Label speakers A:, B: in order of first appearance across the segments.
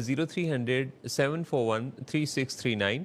A: 0300 741 3639।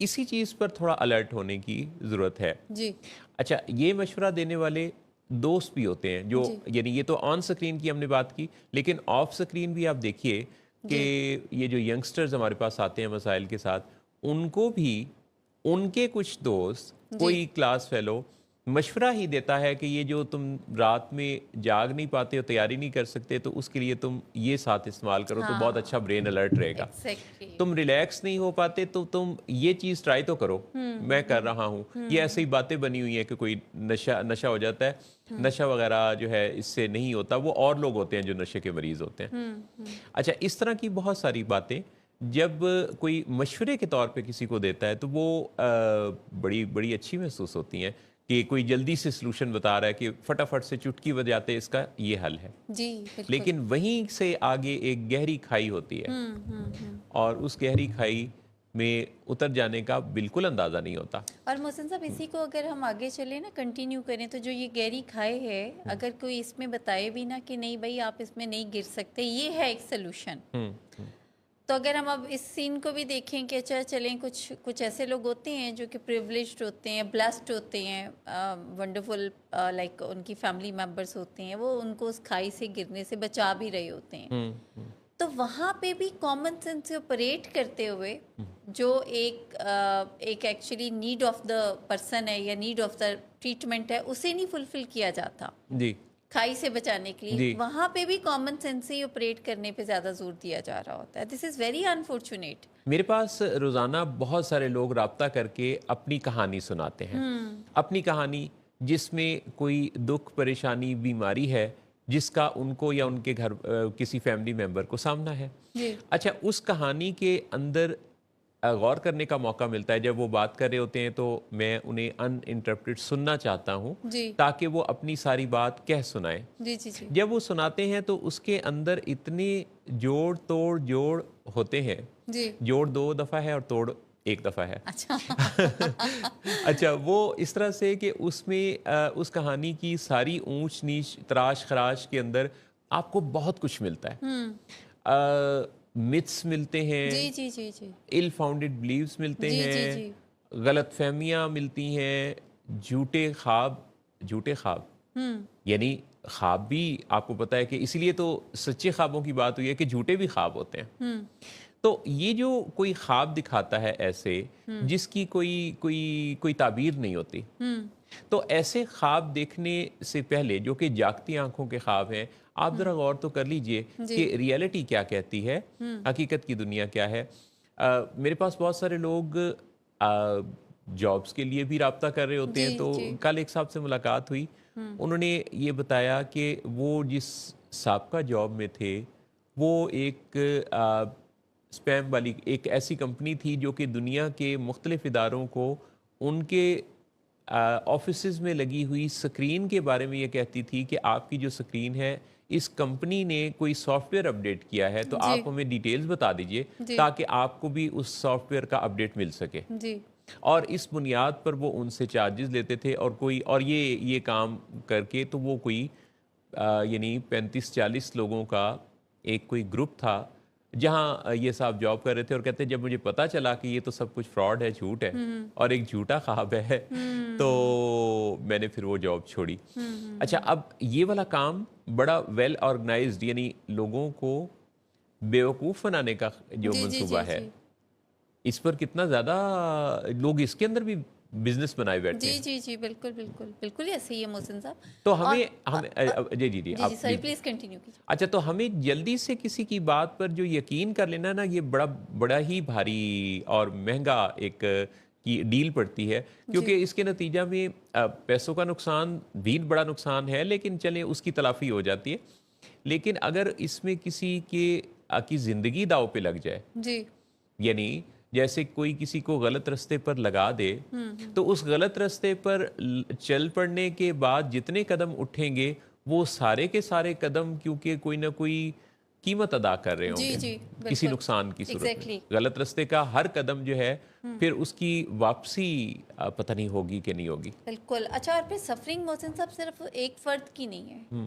A: اسی چیز پر تھوڑا الرٹ ہونے کی ضرورت ہے.
B: جی
A: اچھا یہ مشورہ دینے والے دوست بھی ہوتے ہیں جو
B: جی
A: یعنی یہ تو آن سکرین کی ہم نے بات کی, لیکن آف سکرین بھی آپ دیکھیے کہ یہ جو ینگسٹرز ہمارے پاس آتے ہیں مسائل کے ساتھ, ان کو بھی ان کے کچھ دوست, کوئی کلاس فیلو مشورہ ہی دیتا ہے کہ یہ جو تم رات میں جاگ نہیں پاتے ہو, تیاری نہیں کر سکتے, تو اس کے لیے تم یہ ساتھ استعمال کرو تو بہت اچھا برین الرٹ رہے گا.
B: ایگزیکٹلی.
A: تم ریلیکس نہیں ہو پاتے تو تم یہ چیز ٹرائی تو کرو, میں کر رہا ہوں. یہ ایسے ہی باتیں بنی ہوئی ہیں کہ کوئی نشہ ہو جاتا ہے, نشہ وغیرہ جو ہے اس سے نہیں ہوتا, وہ اور لوگ ہوتے ہیں جو نشے کے مریض ہوتے ہیں. اچھا اس طرح کی بہت ساری باتیں جب کوئی مشورے کے طور پہ کسی کو دیتا ہے تو وہ بڑی بڑی اچھی محسوس ہوتی ہیں کہ کوئی جلدی سے سلوشن بتا رہا ہے کہ فٹافٹ سے چٹکی بجاتے اس کا یہ حل ہے.
B: جی بالکل.
A: لیکن وہیں سے آگے ایک گہری کھائی ہوتی ہے, اور اس گہری کھائی میں اتر جانے کا بالکل اندازہ نہیں ہوتا.
B: اور محسن صاحب اسی کو اگر ہم آگے چلیں نا, کنٹینیو کریں, تو جو یہ گہری کھائے ہے, اگر کوئی اس میں بتائے بھی نا کہ نہیں بھائی آپ اس میں نہیں گر سکتے, یہ ہے ایک سلوشن, تو اگر ہم اب اس سین کو بھی دیکھیں کہ اچھا چلیں کچھ ایسے لوگ ہوتے ہیں جو کہ پریولیجڈ ہوتے ہیں, بلیسڈ ہوتے ہیں, ونڈرفل, لائک ان کی فیملی ممبرس ہوتے ہیں, وہ ان کو اس کھائی سے گرنے سے بچا بھی رہے ہوتے ہیں. تو وہاں پہ بھی کامن سینس سے آپریٹ کرتے ہوئے جو ایک actually need of the person ہے یا نیڈ آف دا ٹریٹمنٹ ہے, اسے نہیں فلفل کیا جاتا
A: جی
B: کھائی سے بچانے کے لیے,
A: جی.
B: وہاں پہ بھی کامن سینس سے آپریٹ کرنے پہ زیادہ زور دیا جا رہا ہوتا ہے. دس از ویری انفارچونیٹ.
A: میرے پاس روزانہ بہت سارے لوگ رابطہ کر کے اپنی کہانی سناتے ہیں, اپنی کہانی جس میں کوئی دکھ, پریشانی, بیماری ہے جس کا ان کو یا ان کے گھر کسی فیملی ممبر کو سامنا ہے. اچھا اس کہانی کے اندر غور کرنے کا موقع ملتا ہے, جب وہ بات کر رہے ہوتے ہیں تو میں انہیں ان انٹرپریٹ سننا چاہتا ہوں تاکہ وہ اپنی ساری بات کہہ سنائیں. جب وہ سناتے ہیں تو اس کے اندر اتنے جوڑ توڑ جوڑ ہوتے ہیں, جوڑ 2 دفعہ ہے اور توڑ 1 دفعہ ہے. اچھا وہ اس طرح سے کہ اس میں اس کہانی کی ساری اونچ نیچ, تراش خراش کے اندر آپ کو بہت کچھ ملتا ہے. متس ملتے ہیں, ill founded beliefs ملتے ہیں, غلط فہمیاں ملتی ہیں, جھوٹے خواب, یعنی خواب بھی آپ کو پتا ہے کہ اسی لیے تو سچے خوابوں کی بات ہوئی ہے کہ جھوٹے بھی خواب ہوتے ہیں. تو یہ جو کوئی خواب دکھاتا ہے ایسے جس کی کوئی تعبیر نہیں ہوتی, تو ایسے خواب دیکھنے سے پہلے جو کہ جاگتی آنکھوں کے خواب ہیں, آپ ذرا غور تو کر لیجئے کہ ریئلٹی کیا کہتی ہے, حقیقت کی دنیا کیا ہے. میرے پاس بہت سارے لوگ جابز کے لیے بھی رابطہ کر رہے ہوتے ہیں, تو کل ایک صاحب سے ملاقات ہوئی, انہوں نے یہ بتایا کہ وہ جس سابقہ جاب میں تھے وہ ایک اسپیم والی ایک ایسی کمپنی تھی جو کہ دنیا کے مختلف اداروں کو ان کے آفیسز میں لگی ہوئی سکرین کے بارے میں یہ کہتی تھی کہ آپ کی جو سکرین ہے اس کمپنی نے کوئی سافٹ ویئر اپڈیٹ کیا ہے, تو آپ ہمیں ڈیٹیلز بتا دیجئے تاکہ آپ کو بھی اس سافٹ ویئر کا اپڈیٹ مل سکے. اور اس بنیاد پر وہ ان سے چارجز لیتے تھے, اور یہ کام کر کے تو وہ کوئی یعنی 35-40 لوگوں کا ایک کوئی گروپ تھا جہاں یہ صاحب جاب کر رہے تھے, اور کہتے ہیں جب مجھے پتا چلا کہ یہ تو سب کچھ فراڈ ہے, جھوٹ ہے اور ایک جھوٹا خواب ہے, تو میں نے پھر وہ جاب چھوڑی. اچھا اب یہ والا کام بڑا ویل آرگنائزڈ, یعنی لوگوں کو بیوقوف بنانے کا جو منصوبہ ہے, اس پر کتنا زیادہ لوگ اس کے اندر بھی بزنس بنائے بیٹھے ہیں.
B: جی بالکل ایسے ہی ہے محسن صاحب.
A: تو ہمیں جی
B: سوری پلیز کنٹینیو کیجیے.
A: اچھا تو ہمیں جلدی سے کسی کی بات پر جو یقین کر لینا نا, یہ بڑا ہی بھاری اور مہنگا ایک کی ڈیل پڑتی ہے, کیونکہ اس کے نتیجہ میں پیسوں کا نقصان بھی بڑا نقصان ہے, لیکن چلیں اس کی تلافی ہو جاتی ہے. لیکن اگر اس میں کسی کی زندگی داؤ پہ لگ جائے, یعنی جیسے کوئی کسی کو غلط رستے پر لگا دے, تو اس غلط رستے پر چل پڑنے کے بعد جتنے قدم اٹھیں گے وہ سارے کے سارے قدم کیونکہ کوئی نہ کوئی قیمت ادا کر رہے ہوں گے کسی نقصان کی صورت میں. غلط رستے کا ہر قدم جو ہے پھر اس کی واپسی پتہ نہیں ہوگی کہ نہیں ہوگی.
B: بالکل. اچھا اور پھر سفرنگ محسن صاحب صرف ایک فرد کی نہیں ہے,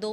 B: 2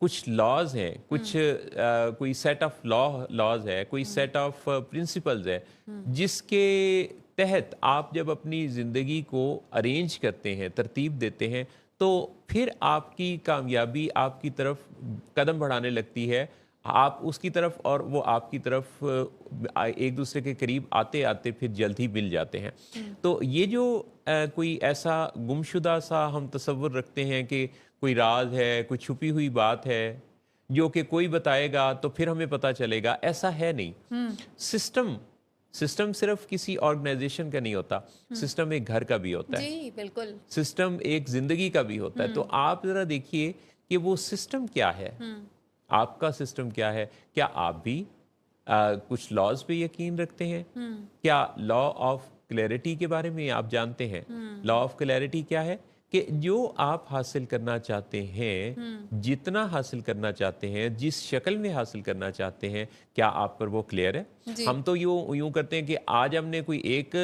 A: کچھ لاز ہیں، کچھ کوئی سیٹ آف لاز ہے، کوئی سیٹ آف پرنسپلز ہے جس کے تحت آپ جب اپنی زندگی کو ارینج کرتے ہیں، ترتیب دیتے ہیں، تو پھر آپ کی کامیابی آپ کی طرف قدم بڑھانے لگتی ہے، آپ اس کی طرف اور وہ آپ کی طرف ایک دوسرے کے قریب آتے آتے پھر جلد ہی مل جاتے ہیں۔ تو یہ جو کوئی ایسا گمشدہ سا ہم تصور رکھتے ہیں کہ کوئی راز ہے، کوئی چھپی ہوئی بات ہے جو کہ کوئی بتائے گا تو پھر ہمیں پتہ چلے گا، ایسا ہے نہیں۔ سسٹم صرف کسی آرگنائزیشن کا نہیں ہوتا، سسٹم ایک گھر کا بھی ہوتا ہے،
B: جی بالکل۔
A: سسٹم ایک زندگی کا بھی ہوتا ہے۔ تو آپ ذرا دیکھیے کہ وہ سسٹم کیا ہے، آپ کا سسٹم کیا ہے؟ کیا آپ بھی کچھ لاز پہ یقین رکھتے ہیں؟ کیا لا آف کلیئرٹی کے بارے میں آپ جانتے ہیں؟ لا آف کلیئرٹی کیا ہے؟ کہ جو آپ حاصل کرنا چاہتے ہیں، جتنا حاصل کرنا چاہتے ہیں، جس شکل میں حاصل کرنا چاہتے ہیں، کیا آپ پر وہ کلیئر ہے؟
B: جی
A: ہم تو یوں کرتے ہیں کہ آج ہم نے کوئی ایک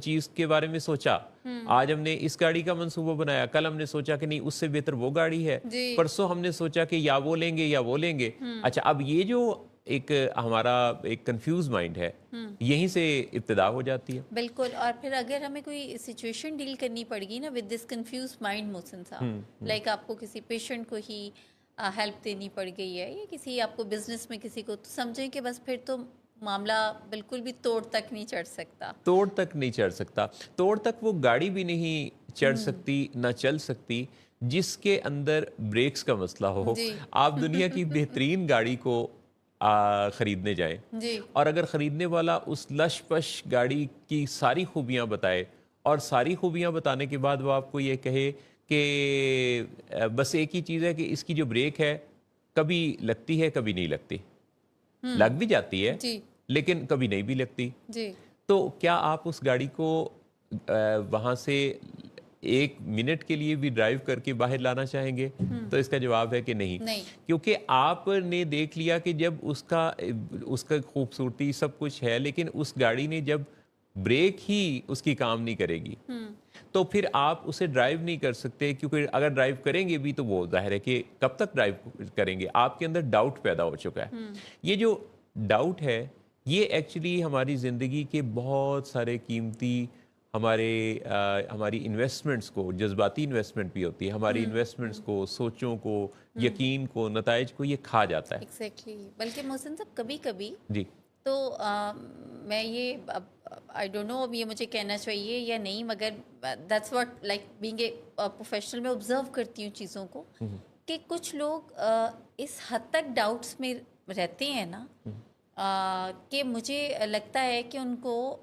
A: چیز کے بارے میں سوچا، آج ہم نے اس گاڑی کا منصوبہ بنایا، کل ہم نے سوچا کہ نہیں اس سے بہتر وہ گاڑی ہے،
B: جی
A: پرسوں ہم نے سوچا کہ یا وہ لیں گے یا وہ لیں گے۔ اچھا، اب یہ جو ایک ہمارا ایک کنفیوز مائنڈ ہے، یہیں سے ابتدا ہو جاتی ہے۔
B: بالکل۔ اور پھر اگر ہمیں کوئی سچویشن ڈیل کرنی پڑ گی نا ود دس کنفیوز مائنڈ محسن صاحب، لائک آپ کو کسی پیشنٹ کو ہی ہیلپ دینی پڑ گئی ہے یا کسی آپ کو بزنس میں کسی کو، تو سمجھیں کہ بس پھر تو معاملہ بالکل بھی توڑ تک نہیں چڑھ سکتا۔
A: توڑ تک نہیں چڑھ سکتا، توڑ تک وہ گاڑی بھی نہیں چڑھ سکتی، نہ چل سکتی جس کے اندر بریکس کا مسئلہ ہو۔
B: جی
A: آپ دنیا کی بہترین گاڑی کو خریدنے جائیں،
B: جی
A: اور اگر خریدنے والا اس لش پش گاڑی کی ساری خوبیاں بتائے، اور ساری خوبیاں بتانے کے بعد وہ آپ کو یہ کہے کہ بس ایک ہی چیز ہے کہ اس کی جو بریک ہے کبھی لگتی ہے کبھی نہیں لگتی، لگ بھی جاتی ہے
B: جی
A: لیکن کبھی نہیں بھی لگتی،
B: جی
A: تو کیا آپ اس گاڑی کو وہاں سے ایک منٹ کے لیے بھی ڈرائیو کر کے باہر لانا چاہیں گے؟ تو اس کا جواب ہے کہ نہیں،
B: نہیں۔
A: کیونکہ آپ نے دیکھ لیا کہ جب اس کا خوبصورتی سب کچھ ہے، لیکن اس گاڑی نے جب بریک ہی اس کی کام نہیں کرے گی تو پھر آپ اسے ڈرائیو نہیں کر سکتے، کیونکہ اگر ڈرائیو کریں گے بھی تو وہ ظاہر ہے کہ کب تک ڈرائیو کریں گے، آپ کے اندر ڈاؤٹ پیدا ہو چکا ہے۔ یہ جو ڈاؤٹ ہے یہ ایکچولی ہماری زندگی کے بہت سارے قیمتی ہماری انویسٹمنٹس کو، جذباتی انویسٹمنٹ بھی ہوتی ہے، ہماری انویسٹمنٹس کو، سوچوں کو، یقین کو، نتائج کو یہ کھا جاتا ہے۔
B: ایگزیکٹلی۔ بلکہ محسن صاحب کبھی کبھی
A: جی
B: تو میں یہ آئی ڈونٹ نو اب یہ مجھے کہنا چاہیے یا نہیں، مگر that's what like being a professional میں آبزرو کرتی ہوں چیزوں کو، کہ کچھ لوگ اس حد تک ڈاؤٹس میں رہتے ہیں نا کہ مجھے لگتا ہے کہ ان کو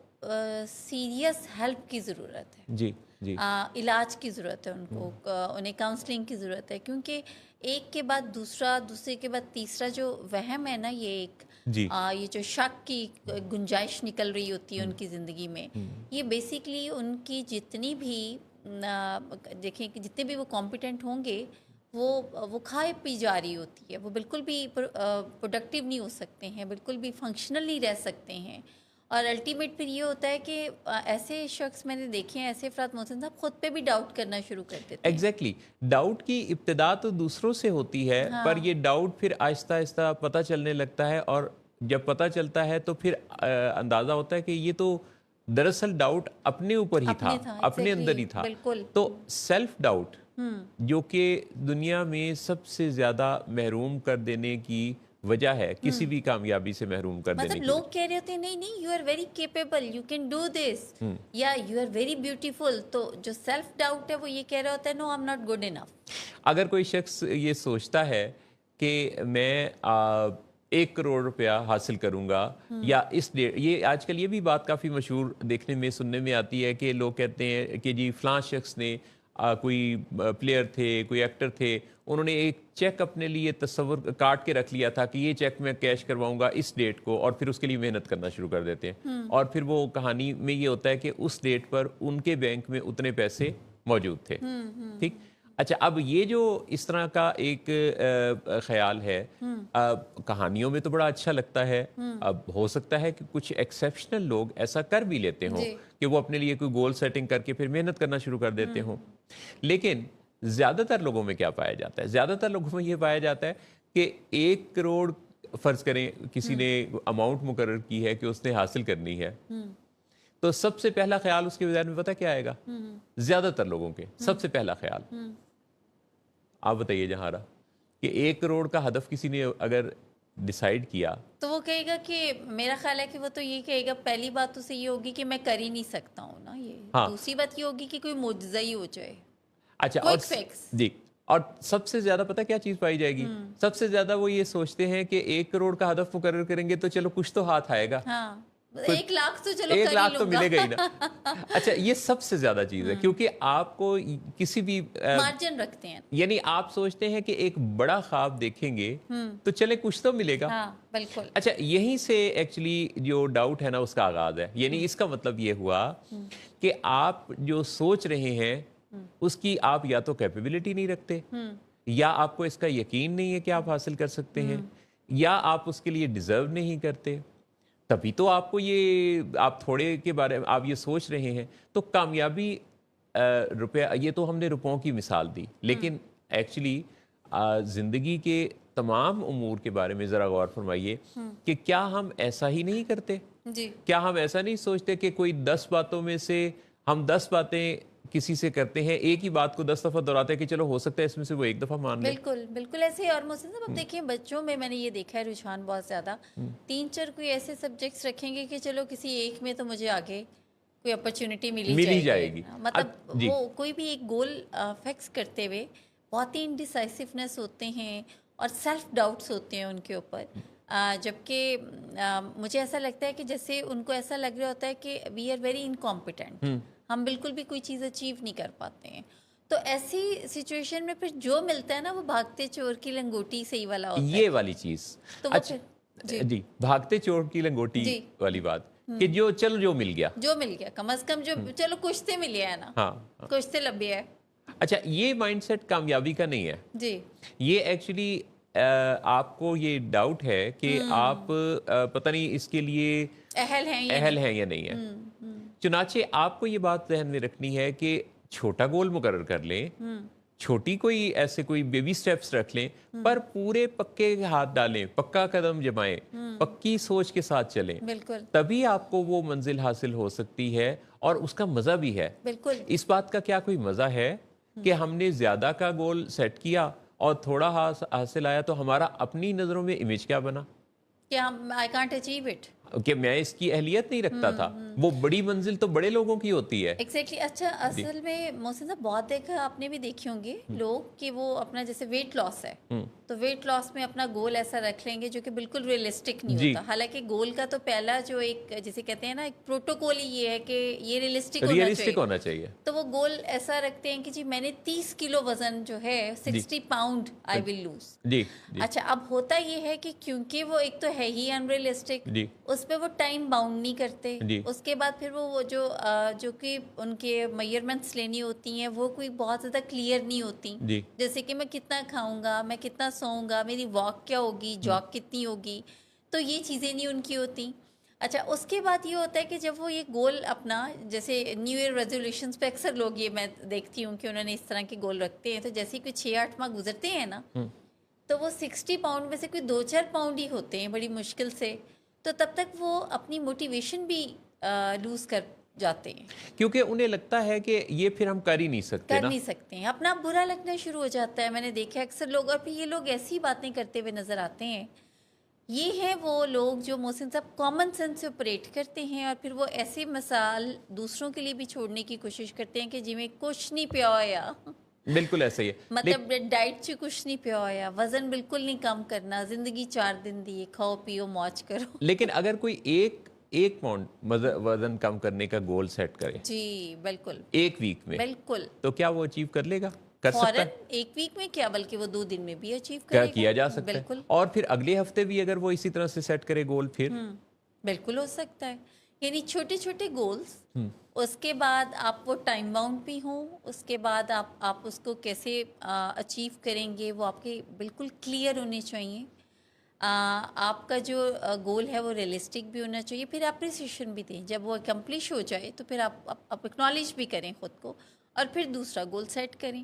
B: سیریس ہیلپ کی ضرورت ہے،
A: جی جی
B: علاج کی ضرورت ہے ان کو، انہیں کاؤنسلنگ کی ضرورت ہے، کیونکہ ایک کے بعد دوسرا، دوسرے کے بعد تیسرا جو وہم ہے نا، یہ ایک
A: جی
B: یہ جو شک کی گنجائش نکل رہی ہوتی ہے ان کی زندگی میں، یہ بیسیکلی ان کی جتنی بھی دیکھیں کہ جتنے بھی وہ کمپیٹنٹ ہوں گے وہ کھائے پی جا رہی ہوتی ہے، وہ بالکل بھی پروڈکٹیو نہیں ہو سکتے ہیں، بالکل بھی فنکشنل نہیں رہ سکتے ہیں، اور الٹیمیٹ پھر یہ ہوتا ہے کہ ایسے شخص میں نے دیکھے ہیں، ایسے افراد محسن صاحب خود پہ بھی ڈاؤٹ کرنا شروع کر دیتے ہیں۔
A: ایگزیکٹلی، ڈاؤٹ کی ابتدا تو دوسروں سے ہوتی ہے، پر یہ ڈاؤٹ پھر آہستہ آہستہ پتہ چلنے لگتا ہے، اور جب پتہ چلتا ہے تو پھر اندازہ ہوتا ہے کہ یہ تو دراصل ڈاؤٹ اپنے اوپر ہی تھا، اپنے اندر ہی تھا۔
B: بالکل۔
A: تو سیلف ڈاؤٹ جو کہ دنیا میں سب سے زیادہ محروم کر دینے کی وجہ ہے، کسی بھی کامیابی سے محروم کر دینے
B: مطلب
A: کی
B: لوگ کہہ رہے ہوتے ہیں نہیں you are very capable, you can do this, یا یو آر ویری بیوٹیفل، تو جو سیلف ڈاؤٹ ہے وہ یہ کہہ رہا ہوتا ہے no I am not good enough.
A: اگر کوئی شخص یہ سوچتا ہے کہ میں 1 کروڑ روپیہ حاصل کروں گا، یا یہ آج کل یہ بھی بات کافی مشہور دیکھنے میں سننے میں آتی ہے کہ لوگ کہتے ہیں کہ جی فلاں شخص نے کوئی پلیئر تھے، کوئی ایکٹر تھے، انہوں نے ایک چیک اپنے لیے تصور کاٹ کے رکھ لیا تھا کہ یہ چیک میں کیش کرواؤں گا اس ڈیٹ کو، اور پھر اس کے لیے محنت کرنا شروع کر دیتے ہیں، اور پھر وہ کہانی میں یہ ہوتا ہے کہ اس ڈیٹ پر ان کے بینک میں اتنے پیسے موجود تھے۔ ٹھیک، اچھا، اب یہ جو اس طرح کا ایک خیال ہے، کہانیوں میں تو بڑا اچھا لگتا ہے، اب ہو سکتا ہے کہ کچھ ایکسیپشنل لوگ ایسا کر بھی لیتے ہوں کہ وہ اپنے لیے کوئی گول سیٹنگ کر کے پھر محنت کرنا شروع کر دیتے ہوں، لیکن زیادہ تر لوگوں میں کیا پایا جاتا ہے؟ زیادہ تر لوگوں میں یہ پایا جاتا ہے کہ 1 کروڑ فرض کریں کسی نے اماؤنٹ مقرر کی ہے کہ اس نے حاصل کرنی ہے، تو سب سے پہلا خیال اس کے ذہن میں پتہ کیا آئے گا؟ زیادہ تر لوگوں کے سب سے پہلا خیال، آپ بتائیے جہارا، کہ 1 کروڑ کا ہدف کسی نے اگر ڈیسائیڈ کیا
B: تو وہ کہے گا کہ میرا خیال ہے کہ وہ تو یہ کہے گا، پہلی بات تو سے یہ ہوگی کہ میں کر ہی نہیں سکتا ہوں نا یہ،
A: ہاں،
B: دوسری بات یہ ہوگی کہ کوئی معجزہ ہی ہو جائے،
A: اچھا، اور
B: کوئک فکس.
A: جی، اور سب سے زیادہ پتہ کیا چیز پائی جائے گی؟ سب سے زیادہ وہ یہ سوچتے ہیں کہ 1 کروڑ کا ہدف مقرر کریں گے تو چلو کچھ تو ہاتھ آئے گا،
B: ہاں 1 لاکھ تو چلو
A: 1
B: کر ہی
A: لاکھ تو
B: لوں گا،
A: ملے گا ہی نا۔ اچھا، یہ سب سے زیادہ چیز ہے، کیونکہ آپ کو کسی بھی
B: مارجن رکھتے ہیں.
A: یعنی آپ سوچتے ہیں کہ ایک بڑا خواب دیکھیں گے تو چلے کچھ تو ملے گا۔
B: ہاں بالکل.
A: اچھا، یہیں سے ایکچولی جو ڈاؤٹ ہے نا اس کا آغاز ہے، یعنی اس کا مطلب یہ ہوا کہ آپ جو سوچ رہے ہیں اس کی آپ یا تو کیپیبلٹی نہیں رکھتے، یا آپ کو اس کا یقین نہیں ہے کہ آپ حاصل کر سکتے ہیں، یا آپ اس کے لیے ڈیزرو نہیں کرتے، تبھی تو آپ کو یہ، آپ تھوڑے کے بارے میں آپ یہ سوچ رہے ہیں۔ تو کامیابی روپیہ، یہ تو ہم نے روپوں کی مثال دی، لیکن ایکچولی زندگی کے تمام امور کے بارے میں ذرا غور فرمائیے کہ کیا ہم ایسا ہی نہیں کرتے؟
B: جی
A: کیا ہم ایسا نہیں سوچتے کہ کوئی 10 باتوں میں سے ہم 10 باتیں کسی سے کرتے ہیں، ایک ہی بات کو 10 دفعہ دہراتے ہیں کہ چلو ہو سکتا ہے اس میں سے وہ 1 دفعہ مان لے؟
B: بالکل بالکل ایسے ہی. اور محسن صاحب اب دیکھیں بچوں میں نے یہ دیکھا ہے رجحان بہت زیادہ، 3-4 کوئی ایسے سبجیکٹس رکھیں گے کہ چلو کسی ایک میں تو مجھے آگے کوئی اپرچونٹی مل ہی جائے گی. مطلب
A: جی،
B: وہ کوئی بھی ایک گول فکس کرتے ہوئے بہت ہی انڈیسائسونیس ہوتے ہیں اور سیلف ڈاؤٹس ہوتے ہیں ان کے اوپر، جبکہ مجھے ایسا لگتا ہے کہ جیسے ان کو ایسا لگ رہا ہوتا ہے کہ وی آر ویری انکمپیٹنٹ، ہم بالکل بھی کوئی چیز اچیو نہیں کر پاتے ہیں. تو ایسی سچویشن میں پھر جو ملتا ہے نا وہ بھاگتے چور کی لنگوٹی صحیح والا ہوتا ہے.
A: یہ والی چیز،
B: تو وہ
A: اچھا
B: پھر
A: جی، بھاگتے چور کی لنگوٹی
B: جی
A: والی بات، کہ جو چلو جو مل گیا،
B: جو مل گیا کم از کم، جو چلو کچھ تو ملیا ہے نا،
A: ہاں۔
B: کچھ تو لبیا ہے.
A: اچھا، یہ مائنڈ سیٹ کامیابی کا نہیں ہے،
B: جی
A: یہ ایکچولی آپ کو یہ ڈاؤٹ ہے کہ آپ پتہ نہیں اس کے لیے
B: اہل ہیں یا
A: اہل ہیں یا نہیں ہے۔ چنانچہ آپ کو یہ بات ذہن میں رکھنی ہے کہ چھوٹا گول مقرر کر لیں، چھوٹی کوئی ایسے کوئی بیبی سٹیپس رکھ لیں، پر پورے پکے ہاتھ ڈالیں، پکا قدم جمائیں، پکی سوچ کے ساتھ چلیں،
B: بالکل
A: تبھی آپ کو وہ منزل حاصل ہو سکتی ہے، اور اس کا مزہ بھی ہے۔
B: بالکل.
A: اس بات کا کیا کوئی مزہ ہے کہ ہم نے زیادہ کا گول سیٹ کیا اور تھوڑا حاصل آیا تو ہمارا اپنی نظروں میں امیج کیا بنا
B: کہ ہم آئی کانٹ اچیو اٹ،
A: کہ میں اس کی اہلیت نہیں رکھتا تھا؟ وہ بڑی منزل تو بڑے لوگوں کی ہوتی ہے۔
B: ایگزیکٹلی. اچھا اصل میں محسن صاحب بہت دیکھا آپ نے بھی دیکھے ہوں گے لوگ کہ وہ اپنا جیسے ویٹ لاس ہے تو ویٹ لاس میں اپنا گول ایسا رکھ لیں گے جو کہ بالکل ریئلسٹک نہیں ہوتا، حالانکہ گول کا تو پہلا جو ایک جسے کہتے ہیں نا ایک پروٹوکول ہی یہ ہے کہ یہ ریئلسٹک
A: ہونا چاہیے۔
B: تو وہ گول ایسا رکھتے ہیں کہ جی میں نے 30 کلو وزن جو ہے 60 پاؤنڈ آئی ول لوز.
A: جی
B: اچھا اب ہوتا یہ ہے کہ کیونکہ وہ ایک تو ہے ہی انریلسٹک، اس پہ وہ ٹائم باؤنڈ نہیں کرتے، اس کے بعد پھر وہ جو کہ ان کے میئرمنٹس لینی ہوتی ہیں وہ کوئی بہت زیادہ کلیئر نہیں ہوتی، جیسے کہ میں کتنا کھاؤں گا، میں کتنا سوؤں گا، میری واک کیا ہوگی، جاگ کتنی ہوگی، تو یہ چیزیں نہیں ان کی ہوتی. اچھا اس کے بعد یہ ہوتا ہے کہ جب وہ یہ گول اپنا جیسے نیو ایئر ریزولوشنس پہ اکثر لوگ یہ میں دیکھتی ہوں کہ انہوں نے اس طرح کے گول رکھتے ہیں، تو جیسے کوئی 6-8 ماہ گزرتے ہیں نا تو وہ 60 پاؤنڈ میں سے کوئی 2-4 پاؤنڈ ہی ہوتے ہیں بڑی مشکل سے، تو تب تک وہ اپنی موٹیویشن بھی لوز کر جاتے ہیں،
A: کیونکہ انہیں لگتا ہے کہ یہ پھر ہم کر ہی نہیں سکتے،
B: کر نہیں سکتے ہیں، اپنا برا لگنا شروع ہو جاتا ہے. میں نے دیکھا اکثر لوگ، اور پھر یہ لوگ ایسی باتیں کرتے ہوئے نظر آتے ہیں. یہ ہیں وہ لوگ جو محسن صاحب کامن سینس سے آپریٹ کرتے ہیں، اور پھر وہ ایسی مثال دوسروں کے لیے بھی چھوڑنے کی کوشش کرتے ہیں کہ جی میں کچھ نہیں پیا ہوا،
A: بالکل ایسا ہی ہے،
B: مطلب ڈائٹ سے کچھ نہیں پیا ہوا، وزن بالکل نہیں کم کرنا، زندگی 4 دن دی، کھاؤ پیو موج کرو.
A: لیکن اگر کوئی ایک پاؤنڈ وزن کم کرنے کا گول سیٹ کرے
B: جی بالکل
A: 1 ویک میں،
B: بالکل،
A: تو کیا وہ اچیو کر لے گا؟ کر سکتا
B: فوراً
A: ہے،
B: 1 ویک میں کیا بلکہ وہ 2 دن میں بھی اچیو کرے گا،
A: کیا جا سکتا ہے،
B: بالکل
A: اور پھر اگلے ہفتے بھی اگر وہ اسی طرح سے سیٹ کرے گول، پھر
B: بالکل ہو سکتا ہے. یعنی چھوٹے چھوٹے گولز، اس کے بعد آپ وہ ٹائم باؤنڈ بھی ہوں، اس کے بعد آپ اس کو کیسے اچیو کریں گے وہ آپ کے بالکل کلیئر ہونے چاہیے. آپ کا جو گول ہے وہ ریئلسٹک بھی ہونا چاہیے. پھر اپریسیشن بھی دیں جب وہ اکمپلش ہو جائے، تو پھر آپ اکنالج بھی کریں خود کو، اور پھر دوسرا گول سیٹ کریں.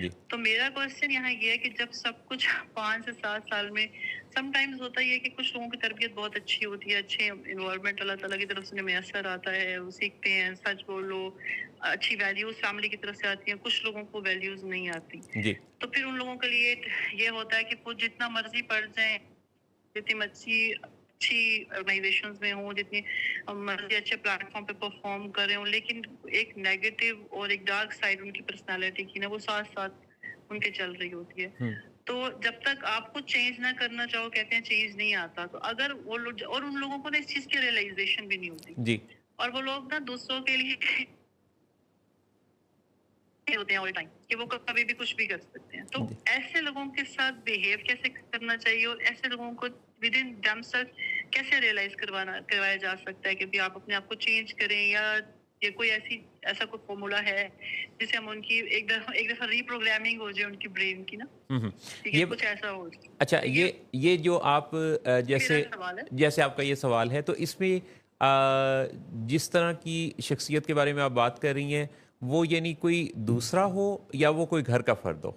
A: جی
C: تو میرا کوشچن یہاں یہ ہے کہ جب سب کچھ 5 سے 7 سال میں سم ٹائمز ہوتا ہی ہے کہ کچھ لوگوں کی تربیت بہت اچھی ہوتی ہے, اچھے انوائرمنٹ اللہ تعالیٰ کی طرف سے میسر آتا ہے, وہ سیکھتے ہیں سچ بولو, اچھی ویلیوز فیملی کی طرف سے آتی ہیں, کچھ لوگوں کو ویلیوز نہیں آتی.
A: جی
C: تو پھر ان لوگوں کے لیے یہ ہوتا ہے کہ وہ جتنا مرضی پڑھ جائیں, جتنی اچھی آرگنائزیشنز میں ہوں, جتنی مرضی اچھے پلیٹ فارم پہ پرفارم کر رہے ہوں, لیکن ایک نیگیٹو اور ایک ڈارک سائڈ ان کی پرسنالٹی کی نا وہ ساتھ ساتھ ان کے چل رہی ہوتی ہے. تو جب تک آپ کو چینج نہ کرنا چاہو, کہتے ہیں چینج نہیں آتا, تو اگر وہ لوگ اور ان لوگوں کو نا اس چیز کی ریئلائزیشن بھی نہیں ہوتی,
A: جی
C: اور وہ لوگ نا دوسروں کے لیے ہوتے ہیں آل ٹائم کہ وہ کبھی بھی کچھ بھی کر سکتے ہیں. تو ایسے لوگوں کے ساتھ بیہیو کیسے کرنا چاہیے, اور ایسے لوگوں کو ود ان دم سیلف کیسے ریئلائز کروایا جا سکتا ہے کہ آپ اپنے آپ کو چینج کریں, یا یہ کوئی ایسا کوئی فارمولا ہے جسے ہم ان کی ایک دفعہ ری پروگرامنگ ہو جائے ان کی برین کی نا, ٹھیک ہے, کچھ ایسا ہو.
A: اچھا یہ جو آپ جیسے آپ کا یہ سوال ہے, تو اس میں جس طرح کی شخصیت کے بارے میں آپ بات کر رہی ہیں وہ یعنی کوئی دوسرا ہو یا وہ کوئی گھر کا فرد ہو؟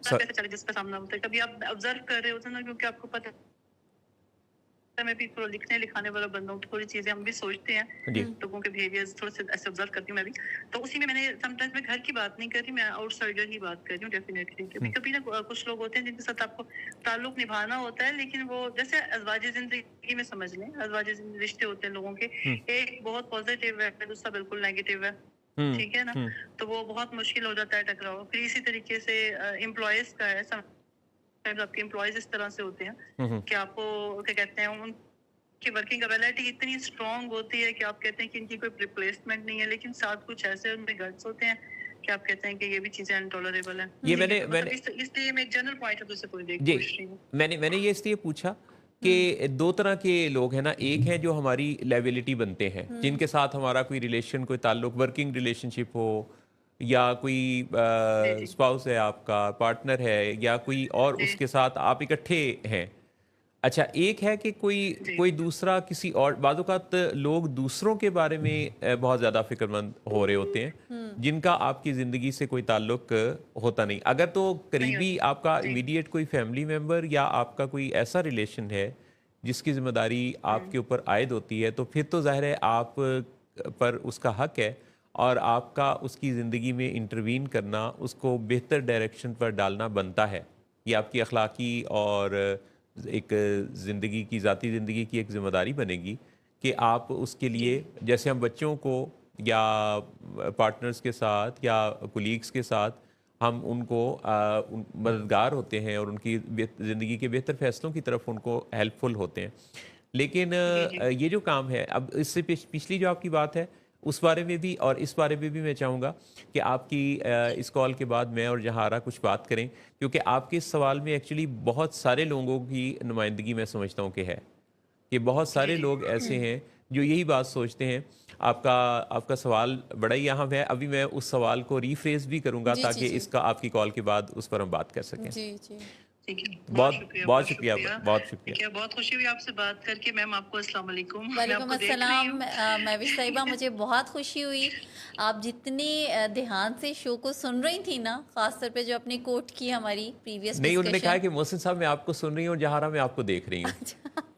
C: چیلنجز کا سامنا ہوتا ہے, کبھی آپ آبزرو کر رہے ہوتے ہیں نا, کیونکہ آپ کو پتہ ہے میں بھی تھوڑا لکھنے لکھانے والا بندہ ہوں, تھوڑی چیزیں ہم بھی سوچتے ہیں, لوگوں کے بیہیویئر تھوڑے سے ایسے آبزرو کرتی ہوں میں بھی. تو اسی میں نے سم ٹائمز میں گھر کی بات نہیں کر رہی, میں آؤٹ سائڈر ہی بات کر رہی ہوں ڈیفینیٹلی. کبھی نا کچھ لوگ ہوتے ہیں جن کے ساتھ آپ کو تعلق نبھانا ہوتا ہے, لیکن وہ جیسے ازواج زندگی میں سمجھ لیں, ازواج رشتے ہوتے ہیں لوگوں کے, ایک بہت پازیٹیو ہے, دوسرا بالکل نیگیٹو ہے, ٹھیک ہے نا, تو وہ بہت مشکل ہو جاتا ہے ٹکراؤ. پھر اسی طریقے سے امپلائیز کا ہے, آپ کے امپلائیز اس طرح سے ہوتے ہیں کہ آپ کو کیا کہتے ہیں, ان کی ورکنگ ابیلٹی اتنی اسٹرانگ ہوتی ہے کہ آپ کہتے ہیں کہ ان کی کوئی ریپلیسمنٹ نہیں ہے, لیکن ساتھ کچھ ایسے ان میں گٹس ہوتے ہیں کہ آپ کہتے ہیں کہ یہ بھی چیزیں انٹالریبل ہیں.
A: یہ میں نے
C: اس لیے میں ایک جنرل پوائنٹ آف ویو سے پوچھ رہی ہوں.
A: میں نے یہ اس لیے پوچھا کہ دو طرح کے لوگ ہیں نا, ایک ہے جو ہماری لائبلٹی بنتے ہیں, جن کے ساتھ ہمارا کوئی ریلیشن, کوئی تعلق, ورکنگ ریلیشن شپ ہو, یا کوئی اسپاؤس ہے آپ کا, پارٹنر ہے, یا کوئی اور اس کے ساتھ آپ اکٹھے ہیں. اچھا ایک ہے کہ کوئی دوسرا کسی اور, بعض اوقات لوگ دوسروں کے بارے میں بہت زیادہ فکر مند ہو رہے ہوتے ہیں جن کا آپ کی زندگی سے کوئی تعلق ہوتا نہیں. اگر تو قریبی آپ کا امیڈیٹ کوئی فیملی ممبر یا آپ کا کوئی ایسا ریلیشن ہے جس کی ذمہ داری آپ کے اوپر عائد ہوتی ہے, تو پھر تو ظاہر ہے آپ پر اس کا حق ہے, اور آپ کا اس کی زندگی میں انٹروین کرنا, اس کو بہتر ڈائریکشن پر ڈالنا بنتا ہے. یہ آپ کی اخلاقی اور ایک زندگی کی, ذاتی زندگی کی ایک ذمہ داری بنے گی کہ آپ اس کے لیے, جیسے ہم بچوں کو یا پارٹنرز کے ساتھ یا کولیگز کے ساتھ ہم ان کو مددگار ہوتے ہیں اور ان کی زندگی کے بہتر فیصلوں کی طرف ان کو ہیلپ فل ہوتے ہیں. لیکن یہ جو کام ہے, اب اس سے پچھلی جو آپ کی بات ہے اس بارے میں بھی اور اس بارے میں بھی میں چاہوں گا کہ آپ کی اس کال کے بعد میں اور جہارا کچھ بات کریں, کیونکہ آپ کے اس سوال میں ایکچولی بہت سارے لوگوں کی نمائندگی میں سمجھتا ہوں کہ ہے, کہ بہت سارے لوگ ایسے ہیں جو یہی بات سوچتے ہیں. آپ کا سوال بڑا ہی اہم ہے. ابھی میں اس سوال کو ریفریز بھی کروں گا تاکہ اس کا آپ کی کال کے بعد اس پر ہم بات کر سکیں. بہت شکریہ, بہت شکریہ.
C: بہت خوشی ہوئی آپ سے بات کر کے. میم آپ کو السلام علیکم.
B: وعلیکم السلام مہوش طیبہ, مجھے بہت خوشی ہوئی. آپ جتنے دھیان سے شو کو سن رہی تھی نا, خاص طور پہ جو اپنی کوٹ کی ہماری پریویس
A: نہیں, انہوں نے کہا کہ محسن صاحب میں آپ کو سن رہی ہوں, جہارا میں آپ کو دیکھ رہی ہوں.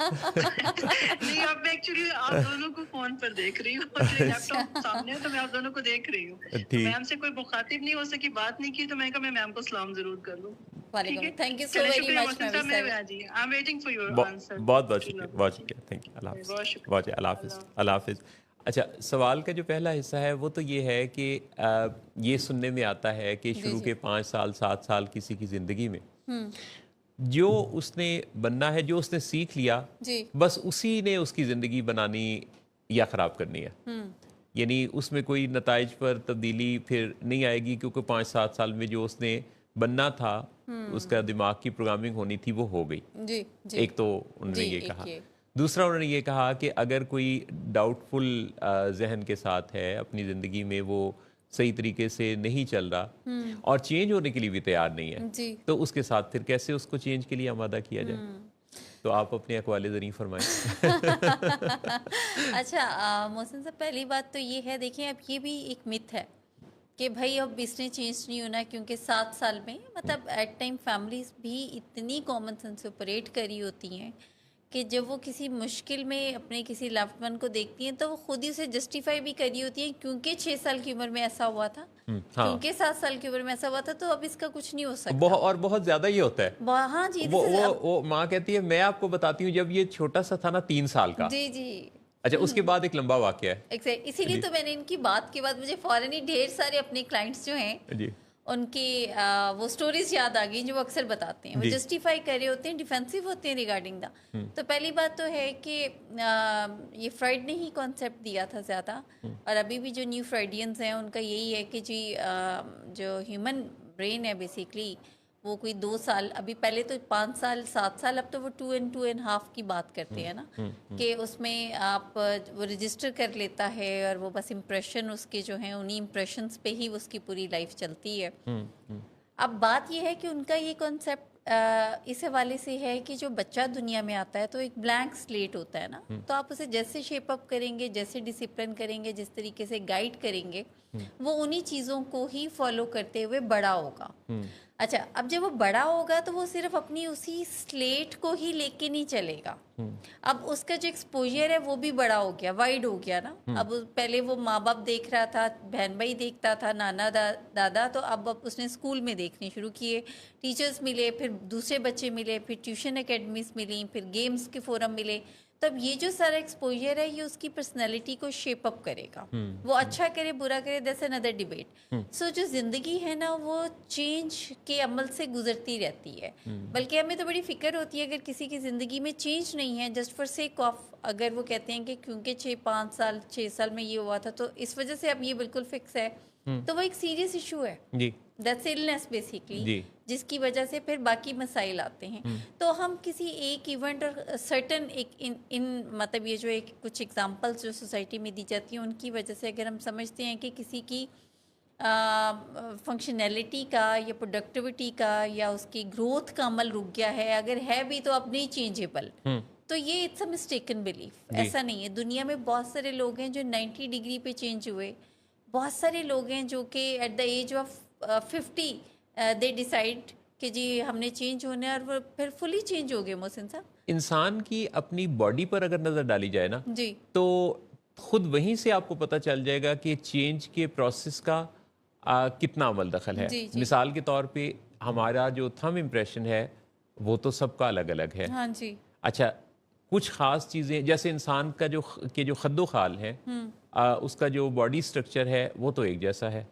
C: نہیں, اب میں ایکچولی آپ دونوں کو فون پر دیکھ رہی ہوں, لیپ ٹاپ سامنے ہے تو میں آپ دونوں کو دیکھ رہی ہوں. میم سے کوئی مخاطب نہیں ہو سکی, بات نہیں کی, تو میں نے کہا میں میم کو سلام ضرور کر لوں.
B: Thank you so very much.
A: بہت بہت شکریہ, بہت شکریہ. Thank you. اللہ حافظ. اللہ حافظ. اچھا, سوال کا جو پہلا حصہ ہے وہ تو یہ ہے کہ یہ سننے میں آتا ہے کہ شروع کے 5 سال 7 سال کسی کی زندگی میں جو اس نے بننا ہے, جو اس نے سیکھ لیا, بس اسی نے اس کی زندگی بنانی یا خراب کرنی ہے. یعنی اس میں کوئی نتائج پر تبدیلی پھر نہیں آئے گی, کیونکہ 5-7 سال میں جو اس نے بننا تھا, اس کا دماغ کی پروگرامنگ ہونی تھی, وہ ہو گئی. ایک تو انہوں نے یہ کہا. دوسرا انہوں نے یہ کہا کہ اگر کوئی ڈاؤٹ فل ذہن کے ساتھ ہے, اپنی زندگی میں وہ صحیح طریقے سے نہیں چل رہا اور چینج ہونے کے لیے بھی تیار نہیں ہے, تو اس کے ساتھ پھر کیسے اس کو چینج کے لیے آمادہ کیا جائے. تو آپ اپنے اقوال زریں فرمائیں.
B: اچھا محسن صاحب، پہلی بات تو یہ ہے، دیکھیں اب یہ بھی ایک مت ہے کہ بھائی اب اس نے چینج نہیں ہونا، کیونکہ 7 سال میں مطلب ایٹ ٹائم فیملیز بھی اتنی کامن سینس سے آپریٹ کری ہوتی ہیں کہ جب وہ کسی مشکل میں اپنے کسی لوڈ ون کو دیکھتی ہیں تو وہ خود ہی اسے جسٹیفائی بھی کری ہوتی ہیں، کیونکہ 6 سال کی عمر میں ایسا ہوا تھا،
A: ہاں،
B: کیونکہ 7 سال کی عمر میں ایسا ہوا تھا، تو اب اس کا کچھ نہیں ہو سکتا.
A: اور بہت زیادہ یہ ہوتا ہے.
B: ہاں جی،
A: وہ ماں کہتی ہے میں آپ کو بتاتی ہوں جب یہ چھوٹا سا تھا نا 3 سال کا.
B: جی جی.
A: اچھا، اس کے بعد ایک لمبا واقعہ ہے.
B: اسی لیے تو میں نے ان کی بات کے بعد مجھے فوراً ہی ڈھیر سارے اپنے کلائنٹس جو ہیں
A: جی
B: ان کی وہ سٹوریز یاد آ گئی جو وہ اکثر بتاتے ہیں، وہ جسٹیفائی کر رہے ہوتے ہیں، ڈیفینسو ہوتے ہیں ریگارڈنگ دا. تو پہلی بات تو ہے کہ یہ فرائڈ نے ہی کانسیپٹ دیا تھا زیادہ، اور ابھی بھی جو نیو فرائڈینز ہیں ان کا یہی ہے کہ جی جو ہیومن برین ہے بیسیکلی وہ کوئی 2 سال، ابھی پہلے تو 5 سال 7 سال، اب تو وہ 2 and 2.5 کی بات کرتے ہیں نا، کہ اس میں آپ وہ رجسٹر کر لیتا ہے اور وہ بس امپریشن اس کے جو ہیں انہی امپریشنز پہ ہی اس کی پوری لائف چلتی ہے. اب بات یہ ہے کہ ان کا یہ کانسیپٹ اس حوالے سے ہے کہ جو بچہ دنیا میں آتا ہے تو ایک بلینک سلیٹ ہوتا ہے نا، تو آپ اسے جیسے شیپ اپ کریں گے، جیسے ڈسپلن کریں گے، جس طریقے سے گائیڈ کریں گے، وہ انہی چیزوں کو ہی فالو کرتے ہوئے بڑا ہوگا. اچھا، اب جب وہ بڑا ہوگا تو وہ صرف اپنی اسی سلیٹ کو ہی لے کے نہیں چلے گا، اب اس کا جو ایکسپوجر ہے وہ بھی بڑا ہو گیا، وائڈ ہو گیا نا. اب پہلے وہ ماں باپ دیکھ رہا تھا، بہن بھائی دیکھتا تھا، نانا دادا، تو اب اس نے اسکول میں دیکھنے شروع کیے، ٹیچرز ملے، پھر دوسرے بچے ملے، پھر ٹیوشن اکیڈمیز ملیں، پھر گیمز کے فورم ملے. تو اب یہ جو سارا ایکسپوجر ہے یہ اس کی پرسنالٹی کو شیپ اپ کرے گا. وہ اچھا کرے برا کرے، دیٹس اندر ڈیبیٹ. سو جو زندگی ہے نا وہ چینج کے عمل سے گزرتی رہتی ہے، بلکہ ہمیں تو بڑی فکر ہوتی ہے اگر کسی کی زندگی میں چینج نہیں ہے جسٹ فار سیک آف، اگر وہ کہتے ہیں کہ کیونکہ 6 سال میں یہ ہوا تھا تو اس وجہ سے اب یہ بالکل فکس ہے، تو وہ ایک سیریس ایشو ہے.
A: جی،
B: دیٹس illness بیسیکلی،
A: جی،
B: جس کی وجہ سے پھر باقی مسائل آتے ہیں. تو ہم کسی ایک ایونٹ اور سرٹن ایک ان مطلب یہ جو ایک کچھ ایگزامپلس جو سوسائٹی میں دی جاتی ہیں ان کی وجہ سے اگر ہم سمجھتے ہیں کہ کسی کی فنکشنلٹی کا یا پروڈکٹیوٹی کا یا اس کی گروتھ کا عمل رک گیا ہے، اگر ہے بھی تو اب نہیں چینجیبل، تو یہ اٹس اے مسٹیکن بلیف. ایسا نہیں ہے. دنیا میں بہت سارے لوگ ہیں جو 90 ڈگری پہ چینج ہوئے، بہت سارے لوگ ہیں جو کہ at the age of 50 they decide کہ جی ہم نے چینج ہونا ہے، اور وہ پھر فلی چینج ہو گئے. محسن صاحب،
A: انسان کی اپنی باڈی پر اگر نظر ڈالی جائے نا
B: جی
A: تو خود وہیں سے آپ کو پتہ چل جائے گا کہ چینج کے پروسیس کا کتنا عمل دخل ہے.
B: جی جی.
A: مثال کے طور پہ ہمارا جو تھم امپریشن ہے وہ تو سب کا الگ الگ ہے.
B: ہاں جی.
A: اچھا، کچھ خاص چیزیں جیسے انسان کا جو خد و خال ہے، اس کا جو باڈی سٹرکچر ہے وہ تو ایک جیسا ہے،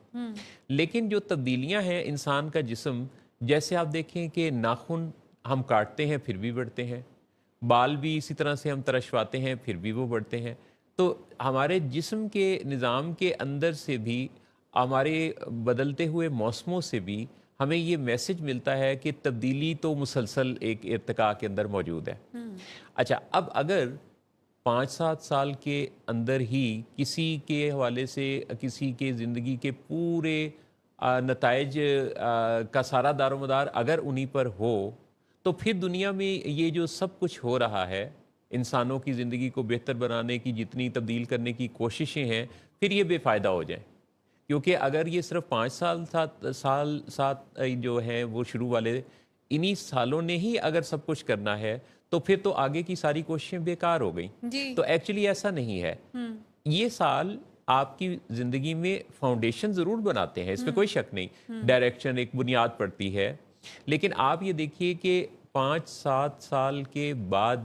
A: لیکن جو تبدیلیاں ہیں انسان کا جسم، جیسے آپ دیکھیں کہ ناخن ہم کاٹتے ہیں پھر بھی بڑھتے ہیں، بال بھی اسی طرح سے ہم ترشواتے ہیں پھر بھی وہ بڑھتے ہیں. تو ہمارے جسم کے نظام کے اندر سے بھی، ہمارے بدلتے ہوئے موسموں سے بھی ہمیں یہ میسج ملتا ہے کہ تبدیلی تو مسلسل ایک ارتقاء کے اندر موجود ہے. اچھا، اب اگر 5-7 سال کے اندر ہی کسی کے حوالے سے کسی کے زندگی کے پورے نتائج کا سارا دار و مدار اگر انہی پر ہو، تو پھر دنیا میں یہ جو سب کچھ ہو رہا ہے، انسانوں کی زندگی کو بہتر بنانے کی جتنی تبدیل کرنے کی کوششیں ہیں، پھر یہ بے فائدہ ہو جائیں. کیونکہ اگر یہ صرف 5 سال جو ہیں وہ شروع والے انہی سالوں نے ہی اگر سب کچھ کرنا ہے تو پھر تو آگے کی ساری کوششیں بیکار ہو گئیں.
B: جی.
A: تو ایکچولی ایسا نہیں ہے. یہ سال آپ کی زندگی میں فاؤنڈیشن ضرور بناتے ہیں، اس میں کوئی شک نہیں، ڈائریکشن ایک بنیاد پڑتی ہے، لیکن آپ یہ دیکھیے کہ 5-7 سال کے بعد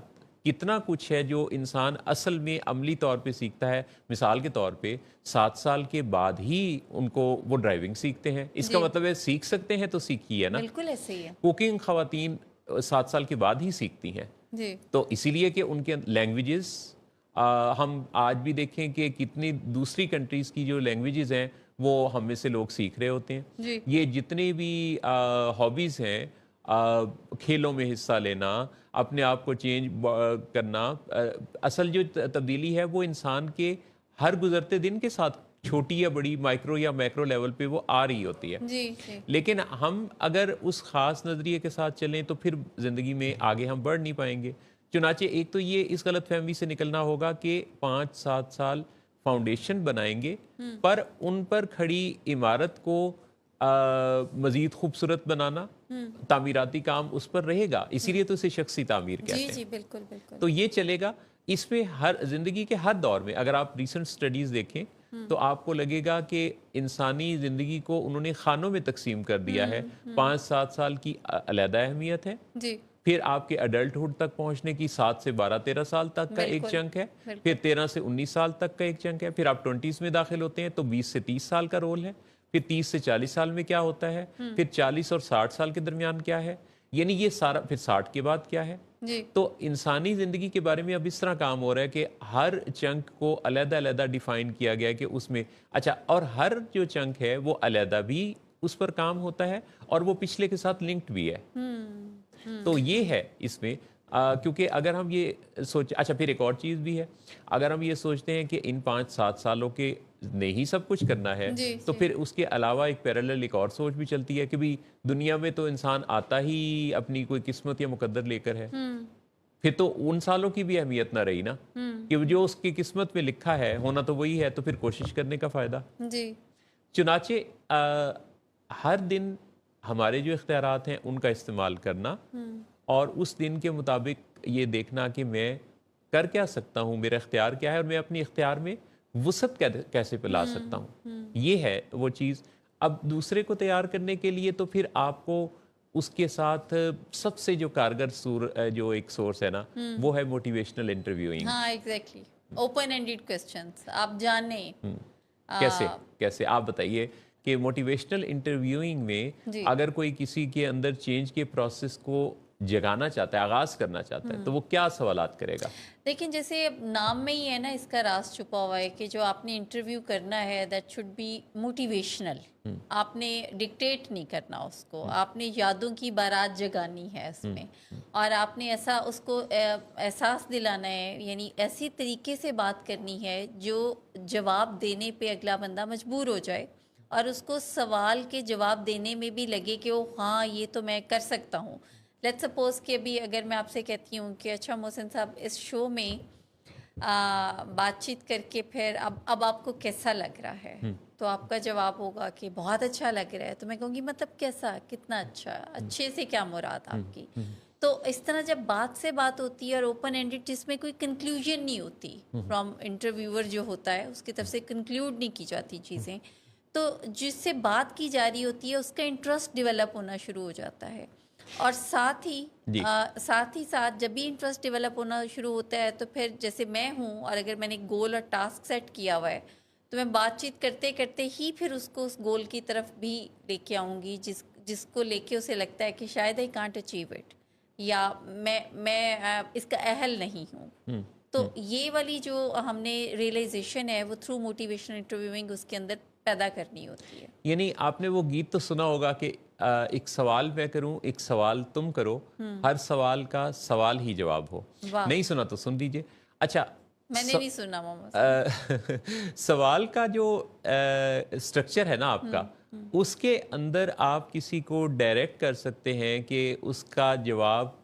A: کتنا کچھ ہے جو انسان اصل میں عملی طور پہ سیکھتا ہے. مثال کے طور پہ 7 سال کے بعد ہی ان کو وہ ڈرائیونگ سیکھتے ہیں. اس کا مطلب ہے سیکھ سکتے ہیں تو سیکھیے ہے نا.
B: بالکل ایسے ہی ہے.
A: کوکنگ خواتین 7 سال کے بعد ہی سیکھتی ہیں.
B: جی.
A: تو اسی لیے کہ ان کے لینگویجز، ہم آج بھی دیکھیں کہ کتنی دوسری کنٹریز کی جو لینگویجز ہیں وہ ہم میں سے لوگ سیکھ رہے ہوتے ہیں.
B: جی.
A: یہ جتنے بھی ہابیز ہیں، کھیلوں میں حصہ لینا، اپنے آپ کو چینج کرنا، اصل جو تبدیلی ہے وہ انسان کے ہر گزرتے دن کے ساتھ چھوٹی یا بڑی مائکرو یا میکرو لیول پہ وہ آ رہی ہوتی ہے.
B: جی جی
A: لیکن ہم اگر اس خاص نظریے کے ساتھ چلیں تو پھر زندگی میں آگے ہم بڑھ نہیں پائیں گے. چنانچہ ایک تو یہ اس غلط فہمی سے نکلنا ہوگا کہ 5-7 سال فاؤنڈیشن بنائیں گے پر ان پر کھڑی عمارت کو مزید خوبصورت بنانا، تعمیراتی کام اس پر رہے گا، اسی لیے تو اسے شخصی تعمیر کہتے
B: جی
A: ہیں.
B: جی بالکل بالکل.
A: تو یہ چلے گا. اس میں ہر زندگی کے ہر دور میں اگر آپ ریسنٹ سٹڈیز دیکھیں تو آپ کو لگے گا کہ انسانی زندگی کو انہوں نے خانوں میں تقسیم کر دیا ہے. 5-7 سال کی علیحدہ اہمیت ہے،
B: جی
A: پھر آپ کے اڈلٹہڈ تک پہنچنے کی 7 سے 12-13 سال تک کا ایک
B: بالکل،
A: چنک ہے،
B: بالکل.
A: پھر 13 سے 19 سال تک کا ایک چنک ہے، پھر آپ 20s میں داخل ہوتے ہیں تو 20 سے 30 سال کا رول ہے، پھر 30 سے 40 سال میں کیا ہوتا ہے، پھر 40 اور 60 سال کے درمیان کیا ہے، یعنی یہ سارا، پھر 60 کے بعد کیا ہے.
B: جی
A: تو انسانی زندگی کے بارے میں اب اس طرح کام ہو رہا ہے کہ ہر چنک کو علیحدہ علیحدہ ڈیفائن کیا گیا ہے کہ اس میں اچھا، اور ہر جو چنک ہے وہ علیحدہ بھی اس پر کام ہوتا ہے اور وہ پچھلے کے ساتھ لنکڈ بھی ہے. تو یہ ہے اس میں کیونکہ اگر ہم یہ اچھا پھر ایک اور چیز بھی ہے، اگر ہم یہ سوچتے ہیں کہ ان 5-7 سالوں کے نے ہی سب کچھ کرنا ہے
B: جی
A: تو
B: جی
A: پھر اس کے علاوہ ایک پیرالل ایک اور سوچ بھی چلتی ہے کہ بھی دنیا میں تو انسان آتا ہی اپنی کوئی قسمت یا مقدر لے کر ہے، پھر تو ان سالوں کی بھی اہمیت نہ رہی نا، کہ جو اس کی قسمت میں لکھا ہے ہونا تو وہی ہے، تو پھر کوشش کرنے کا فائدہ.
B: جی
A: چنانچہ ہر دن ہمارے جو اختیارات ہیں ان کا استعمال کرنا اور اس دن کے مطابق یہ دیکھنا کہ میں کر کیا سکتا ہوں، میرا اختیار کیا ہے اور میں اپنی اختیار میں وسعت کیسے پلا سکتا ہوں، یہ ہے وہ چیز. اب دوسرے کو تیار کرنے کے لیے تو پھر آپ کو اس کے ساتھ سب سے جو کارگر جو ایک سورس ہے نا وہ ہے موٹیویشنل انٹرویوئنگ.
B: ہاں ایگزیکٹلی، اوپن اینڈیڈ کوسچنس آپ جانیں.
A: کیسے آپ بتائیے کہ موٹیویشنل انٹرویوئنگ میں
B: جی
A: اگر کوئی کسی کے اندر چینج کے پروسیس کو جگانا چاہتا ہے، آغاز کرنا چاہتا ہے تو وہ کیا سوالات کرے گا؟
B: لیکن جیسے نام میں ہی ہے نا، اس کا راز چھپا ہوا ہے کہ جو آپ نے انٹرویو کرنا ہے دیٹ شوڈ بی موٹیویشنل. آپ نے ڈکٹیٹ نہیں کرنا اس کو، آپ نے یادوں کی بارات جگانی ہے اس میں، اور آپ نے ایسا اس کو احساس دلانا ہے، یعنی ایسی طریقے سے بات کرنی ہے جو جواب دینے پہ اگلا بندہ مجبور ہو جائے اور اس کو سوال کے جواب دینے میں بھی لگے کہ وہ ہاں یہ تو میں کر سکتا ہوں. لیٹ سپوز کہ ابھی اگر میں آپ سے کہتی ہوں کہ اچھا محسن صاحب اس شو میں بات چیت کر کے پھر اب آپ کو کیسا لگ رہا ہے، تو آپ کا جواب ہوگا کہ بہت اچھا لگ رہا ہے. تو میں کہوں گی مطلب کیسا، کتنا اچھا، اچھے سے کیا مراد آپ کی. تو اس طرح جب بات سے بات ہوتی ہے اور اوپن اینڈڈ جس میں کوئی کنکلوژن نہیں ہوتی فرام انٹرویور جو ہوتا ہے اس کی طرف سے کنکلوڈ نہیں کی جاتی چیزیں، تو جس سے بات کی جا رہی ہوتی ہے اس کا انٹرسٹ ڈیولپ ہونا شروع ہو جاتا ہے. اور ساتھ ہی ساتھ جب بھی انٹرسٹ ڈیولپ ہونا شروع ہوتا ہے تو پھر جیسے میں ہوں اور اگر میں نے گول اور ٹاسک سیٹ کیا ہوا ہے تو میں بات چیت کرتے کرتے ہی پھر اس کو اس گول کی طرف بھی لے کے آؤں گی جس کو لے کے اسے لگتا ہے کہ شاید آئی کانٹ اچیو اٹ، یا میں اس کا اہل نہیں ہوں. تو یہ والی جو ہم نے ریئلائزیشن ہے وہ تھرو موٹیویشنل انٹرویوئنگ اس کے اندر پیدا کرنی ہوتی ہے.
A: یعنی آپ نے وہ گیت تو سنا ہوگا کہ ایک سوال میں کروں، ایک سوال تم کرو، ہر سوال کا سوال ہی جواب ہو. نہیں سنا تو سن دیجئے. اچھا
B: میں نے نہیں سنا محمد.
A: سوال کا جو سٹرکچر ہے نا آپ کا، اس کے اندر آپ کسی کو ڈائریکٹ کر سکتے ہیں کہ اس کا جواب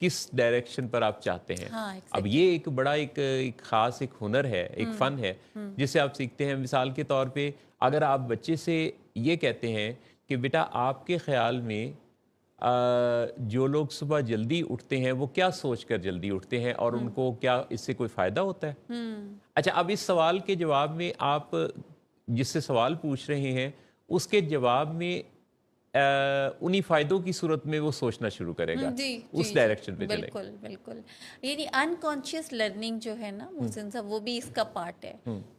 A: کس ڈائریکشن پر آپ چاہتے ہیں. اب یہ ایک بڑا ایک خاص ایک ہنر ہے، ایک فن ہے جسے آپ سیکھتے ہیں. مثال کے طور پہ اگر آپ بچے سے یہ کہتے ہیں کہ بیٹا آپ کے خیال میں جو لوگ صبح جلدی اٹھتے ہیں وہ کیا سوچ کر جلدی اٹھتے ہیں اور ان کو کیا اس سے کوئی فائدہ ہوتا ہے. اچھا اب اس سوال کے جواب میں آپ جس سے سوال پوچھ رہے ہیں اس کے جواب میں انہی فائدوں کی صورت میں وہ سوچنا شروع کرے گا، اس ڈائریکشن پہ چلے گا.
B: بالکل. یعنی انکانشیس لرننگ جو ہے نا محسن صاحب، وہ بھی اس کا پارٹ ہے.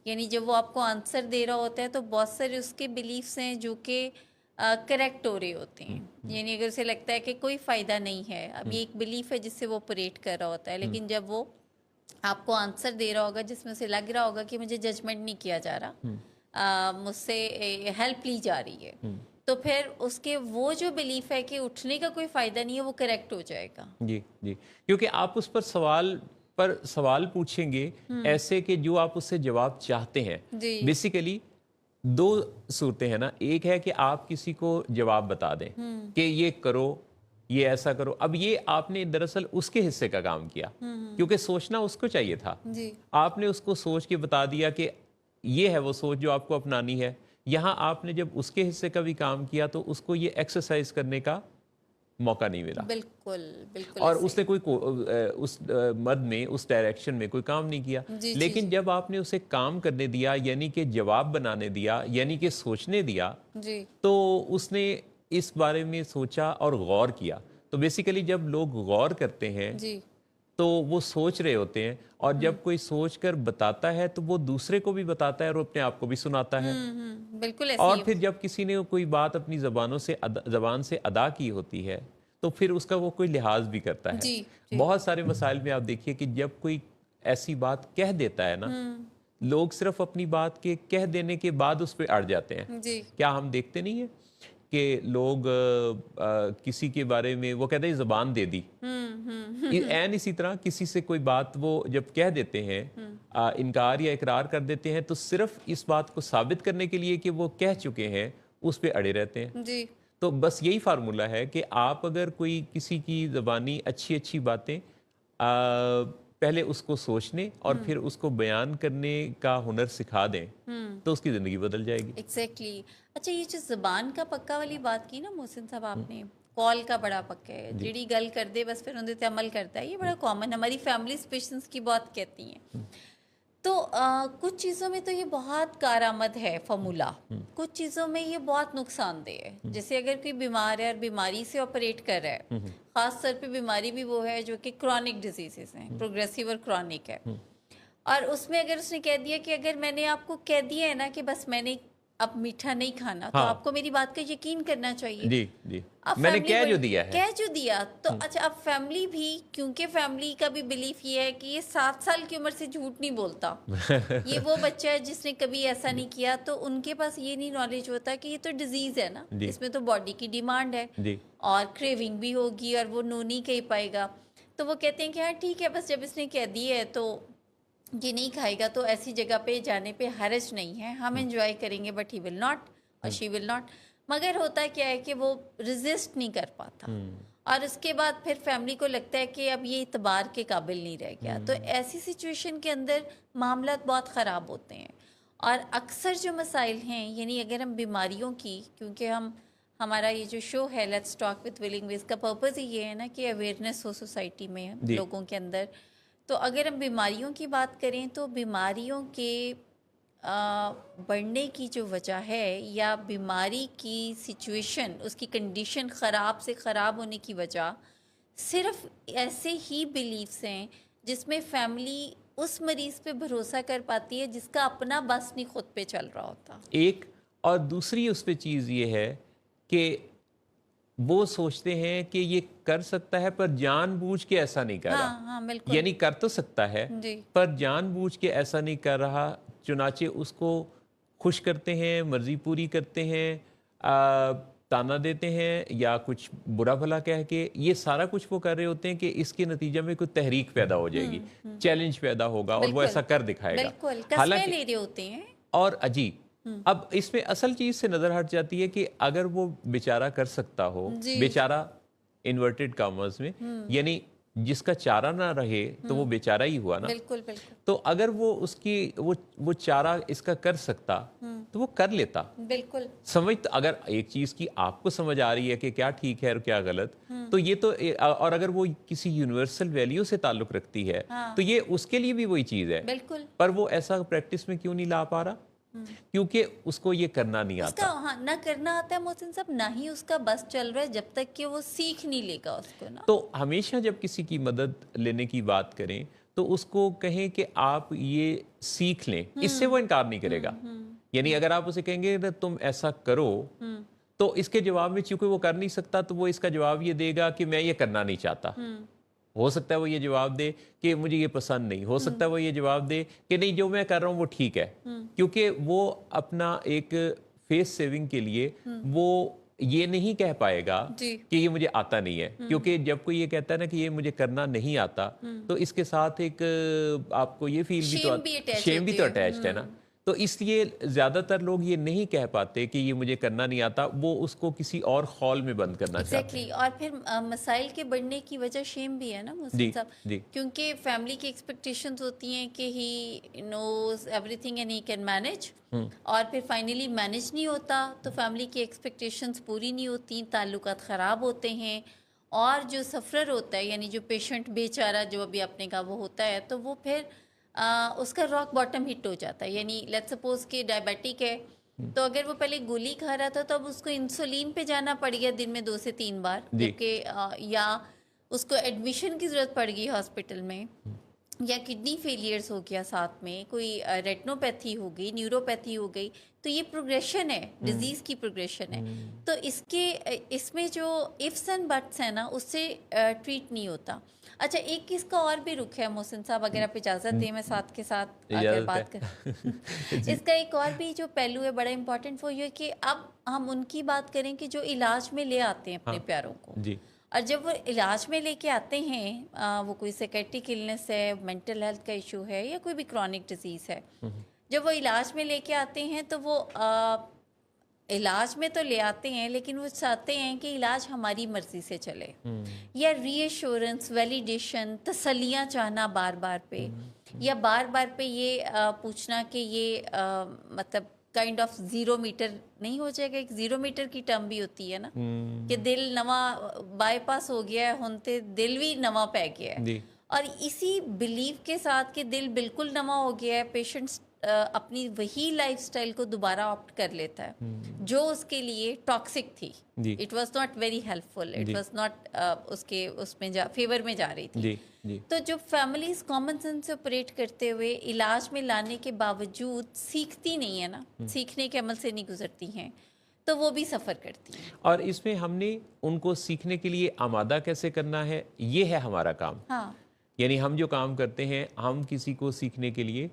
B: یعنی جب وہ آپ کو آنسر دے رہا ہوتا ہے تو بہت سارے اس کے بلیفس ہیں جو کہ کریکٹ ہو رہے ہوتے ہیں. یعنی اگر اسے لگتا ہے کہ کوئی فائدہ نہیں ہے، اب یہ ایک بلیف ہے جس سے وہ آپریٹ کر رہا ہوتا ہے، لیکن جب وہ آپ کو آنسر دے رہا ہوگا جس میں سے لگ رہا ہوگا کہ مجھے ججمنٹ نہیں کیا جا رہا، مجھ سے ہیلپ لی جا رہی ہے، تو پھر اس کے وہ جو بلیف ہے کہ اٹھنے کا کوئی فائدہ نہیں ہے وہ کریکٹ ہو جائے گا.
A: جی کیونکہ آپ اس پر سوال پوچھیں گے ایسے کہ جو آپ اس سے جواب چاہتے ہیں. بیسیکلی دو صورتیں ہیں نا. ایک ہے کہ آپ کسی کو جواب بتا دیں کہ یہ کرو، یہ ایسا کرو. اب یہ آپ نے دراصل اس کے حصے کا کام کیا، کیونکہ سوچنا اس کو چاہیے تھا.
B: جی
A: آپ نے اس کو سوچ کے بتا دیا کہ یہ ہے وہ سوچ جو آپ کو اپنانی ہے. یہاں آپ نے جب اس کے حصے کا بھی کام کیا تو اس کو یہ ایکسرسائز کرنے کا موقع نہیں ملا،
B: بالکل بالکل
A: اور
B: ایسے
A: اس نے کوئی اس مد میں اس ڈائریکشن میں کوئی کام نہیں کیا.
B: جی
A: لیکن جب آپ نے اسے کام کرنے دیا، یعنی کہ جواب بنانے دیا، یعنی کہ سوچنے دیا،
B: جی
A: تو اس نے اس بارے میں سوچا اور غور کیا. تو بیسیکلی جب لوگ غور کرتے ہیں
B: جی
A: تو وہ سوچ رہے ہوتے ہیں، اور جب کوئی سوچ کر بتاتا ہے تو وہ دوسرے کو بھی بتاتا ہے اور اپنے آپ کو بھی سناتا ہے.
B: بالکل ایسے
A: اور
B: ہی
A: پھر جب کسی نے کوئی بات اپنی زبان سے ادا کی ہوتی ہے تو پھر اس کا وہ کوئی لحاظ بھی کرتا ہے.
B: جی
A: بہت سارے مسائل میں آپ دیکھیے کہ جب کوئی ایسی بات کہہ دیتا ہے نا، لوگ صرف اپنی بات کے کہہ دینے کے بعد اس پہ اڑ جاتے ہیں.
B: جی
A: کیا ہم دیکھتے نہیں ہیں کہ لوگ کسی کے بارے میں وہ کہتے ہیں زبان دے دی. این اسی طرح کسی سے کوئی بات وہ جب کہہ دیتے ہیں، انکار یا اقرار کر دیتے ہیں، تو صرف اس بات کو ثابت کرنے کے لیے کہ وہ کہہ چکے ہیں اس پہ اڑے رہتے ہیں.
B: جی
A: تو بس یہی فارمولہ ہے کہ آپ اگر کوئی کسی کی زبانی اچھی باتیں پہلے اس کو سوچنے اور پھر اس کو بیان کرنے کا ہنر سکھا دیں تو اس کی زندگی بدل جائے گی.
B: ایگزیکٹلی. اچھا، یہ جو زبان کا پکا والی بات کی نا محسن صاحب آپ نے، کال کا بڑا پکا ہے، جڑی گل کر دے بس پھر اندر تے عمل کرتا ہے. یہ بڑا کامن، ہماری فیملیز پیشنس کی بات کہتی ہیں. تو کچھ چیزوں میں تو یہ بہت کارآمد ہے فارمولہ، کچھ چیزوں میں یہ بہت نقصان دہ ہے. جیسے اگر کوئی بیمار ہے اور بیماری سے آپریٹ کر رہا ہے، خاص طور پہ بیماری بھی وہ ہے جو کہ کرونک ڈیزیزز ہیں، پروگریسو اور کرونک ہے، اور اس میں اگر اس نے کہہ دیا کہ اگر میں نے آپ کو کہہ دیا ہے نا کہ بس میں نے اب میٹھا نہیں کھانا، تو آپ کو میری بات کا یقین کرنا چاہیے.
A: جی جی،
B: اب
A: میں نے
B: فیملی
A: کہہ جو
B: بڑی-
A: دیا ہے.
B: کہہ جو دیا تو اچھا، اب فیملی بھی، کیونکہ فیملی کا بھی بلیف یہ ہے کہ یہ 7 سال کی عمر سے جھوٹ نہیں بولتا، یہ وہ بچہ ہے جس نے کبھی ایسا نہیں کیا، تو ان کے پاس یہ نہیں نالج ہوتا کہ یہ تو ڈیزیز ہے نا، اس میں تو باڈی کی ڈیمانڈ ہے
A: جی
B: اور کریونگ بھی ہوگی اور وہ نو نہیں کہہ پائے گا. تو وہ کہتے ہیں کہ ہاں ٹھیک ہے، بس جب اس نے کہہ دی ہے تو یہ نہیں کھائے گا، تو ایسی جگہ پہ جانے پہ حرج نہیں ہے، ہم انجوائے کریں گے، بٹ ہی ول ناٹ اور شی ول ناٹ. مگر ہوتا کیا ہے کہ وہ ریزسٹ نہیں کر پاتا، اور اس کے بعد پھر فیملی کو لگتا ہے کہ اب یہ اعتبار کے قابل نہیں رہ گیا. تو ایسی سچویشن کے اندر معاملات بہت خراب ہوتے ہیں. اور اکثر جو مسائل ہیں، یعنی اگر ہم بیماریوں کی، کیونکہ ہمارا یہ جو شو ہے لیٹس ٹاک وتھ ولنگ ویز کا پرپز ہی یہ ہے نا کہ اویئرنیس ہو سوسائٹی میں لوگوں کے اندر. تو اگر ہم بیماریوں کی بات کریں تو بیماریوں کے بڑھنے کی جو وجہ ہے، یا بیماری کی سچویشن، اس کی کنڈیشن خراب سے خراب ہونے کی وجہ صرف ایسے ہی بلیفس ہیں جس میں فیملی اس مریض پہ بھروسہ کر پاتی ہے جس کا اپنا بس نہیں خود پہ چل رہا ہوتا.
A: ایک اور دوسری اس پہ چیز یہ ہے کہ وہ سوچتے ہیں کہ یہ کر سکتا ہے پر جان بوجھ کے ایسا نہیں کر رہا.
B: ہاں بالکل.
A: یعنی کر تو سکتا ہے
B: جی
A: پر جان بوجھ کے ایسا نہیں کر رہا، چنانچہ اس کو خوش کرتے ہیں، مرضی پوری کرتے ہیں، تانا دیتے ہیں یا کچھ برا بھلا کہہ کے. یہ سارا کچھ وہ کر رہے ہوتے ہیں کہ اس کے نتیجے میں کوئی تحریک پیدا ہو جائے گی، چیلنج پیدا ہوگا اور وہ ایسا کر دکھائے گا.
B: بالکل قسمیں لے رہے ہوتے ہیں.
A: اور عجیب اب اس میں اصل چیز سے نظر ہٹ جاتی ہے کہ اگر وہ بیچارہ کر سکتا ہو، بیچارہ انورٹڈ کامرز میں، یعنی جس کا چارہ نہ رہے تو وہ بیچارہ ہی ہوا نا.
B: بالکل بالکل.
A: تو اگر وہ اس کی وہ چارہ اس کا کر سکتا تو وہ کر لیتا.
B: بالکل.
A: سمجھ اگر ایک چیز کی آپ کو سمجھ آ رہی ہے کہ کیا ٹھیک ہے اور کیا غلط، تو یہ تو، اور اگر وہ کسی یونیورسل ویلیو سے تعلق رکھتی ہے تو یہ اس کے لیے بھی وہی چیز ہے.
B: بالکل.
A: پر وہ ایسا پریکٹس میں کیوں نہیں لا پا رہا؟ کیونکہ اس کو یہ کرنا نہیں آتا.
B: ہاں، نہ کرنا آتا ہے محسن صاحب، نہ ہی اس کا بس چل رہا ہے جب تک کہ وہ سیکھ نہیں لے گا اس کو نا.
A: تو ہمیشہ جب کسی کی مدد لینے کی بات کریں تو اس کو کہیں کہ آپ یہ سیکھ لیں، اس سے وہ انکار نہیں کرے گا. یعنی اگر آپ اسے کہیں گے کہ تم ایسا کرو، تو اس کے جواب میں چونکہ وہ کر نہیں سکتا تو وہ اس کا جواب یہ دے گا کہ میں یہ کرنا نہیں چاہتا. ہو سکتا ہے وہ یہ جواب دے کہ مجھے یہ پسند نہیں، ہو سکتا ہے وہ یہ جواب دے کہ نہیں جو میں کر رہا ہوں وہ ٹھیک ہے، کیونکہ وہ اپنا ایک فیس سیونگ کے لیے وہ یہ نہیں کہہ پائے گا کہ یہ مجھے آتا نہیں ہے. کیونکہ جب کوئی یہ کہتا ہے نا کہ یہ مجھے کرنا نہیں آتا تو اس کے ساتھ ایک آپ کو یہ فیل بھی تو شیم بھی تو اٹیچڈ ہے نا. تو اس لیے زیادہ تر لوگ یہ نہیں کہہ پاتے کہ یہ مجھے کرنا نہیں آتا، وہ اس کو کسی اور خول میں بند کرنا چاہتے ہیں۔
B: ایگزیکٹلی، اور پھر مسائل کے بڑھنے کی وجہ شیم بھی ہے نا
A: جی
B: محسن صاحب،
A: جی
B: کیونکہ فیملی کی ایکسپیکٹیشنز ہوتی ہیں کہ he knows everything and he can manage, اور پھر فائنلی مینیج نہیں ہوتا تو فیملی کی ایکسپیکٹیشنز پوری نہیں ہوتی، تعلقات خراب ہوتے ہیں، اور جو سفرر ہوتا ہے یعنی جو پیشنٹ بیچارہ جو ابھی آپ نے کہا وہ ہوتا ہے، تو وہ پھر اس کا راک باٹم ہٹ ہو جاتا ہے. یعنی لیٹ سپوز کہ ڈائبیٹک ہے تو اگر وہ پہلے گولی کھا رہا تھا تو اب اس کو انسولین پہ جانا پڑ گیا دن میں 2 سے 3 بار، جبکہ یا اس کو ایڈمیشن کی ضرورت پڑ گئی ہاسپٹل میں، یا کڈنی فیلیئرز ہو گیا، ساتھ میں کوئی ریٹنوپیتھی ہو گئی، نیوروپیتھی ہو گئی، تو یہ پروگریشن ہے، ڈیزیز کی پروگریشن ہے. تو اس میں جو ifs اینڈ بٹس ہیں نا اس سے ٹریٹ نہیں ہوتا. اچھا ایک اس کا اور بھی رخ ہے محسن صاحب، اگر آپ اجازت دیں میں ساتھ کے ساتھ اگر بات کریں اس کا ایک اور بھی جو پہلو ہے بڑا امپورٹنٹ، وہ یہ کہ اب ہم ان کی بات کریں کہ جو علاج میں لے آتے ہیں اپنے پیاروں کو، اور جب وہ علاج میں لے کے آتے ہیں، وہ کوئی سیکیٹرک النس ہے، مینٹل ہیلتھ کا ایشو ہے، یا کوئی بھی کرونک ڈیزیز ہے، جب وہ علاج میں لے کے آتے ہیں تو وہ علاج میں تو لے آتے ہیں لیکن وہ چاہتے ہیں کہ علاج ہماری مرضی سے چلے، یا ری ایشورنس، ویلیڈیشن، تسلیاں چاہنا بار بار پہ، یا بار بار پہ یہ پوچھنا کہ یہ مطلب کائنڈ آف 0 میٹر نہیں ہو جائے گا. ایک 0 میٹر کی ٹرم بھی ہوتی ہے نا کہ دل نواں بائی پاس ہو گیا ہے، ہونتے دل بھی نواں پہ گیا ہے، اور اسی بلیف کے ساتھ کہ دل بالکل نواں ہو گیا ہے پیشنٹس اپنی وہی لائف سٹائل کو دوبارہ آپٹ کر لیتا ہے جو اس کے لیے ٹاکسک تھی. It was not very helpful, it was not اس میں فیور میں جا رہی تھی. تو جو فیملیز کامن سینس سے آپریٹ کرتے ہوئے علاج میں لانے کے باوجود سیکھتی نہیں ہے نا، سیکھنے کے عمل سے نہیں گزرتی ہیں، تو وہ بھی سفر کرتی ہیں.
A: اور اس میں ہم نے ان کو سیکھنے کے لیے آمادہ کیسے کرنا ہے، یہ ہے ہمارا کام.
B: ہاں،
A: یعنی ہم جو کام کرتے ہیں، ہم کسی کو سیکھنے کے لیے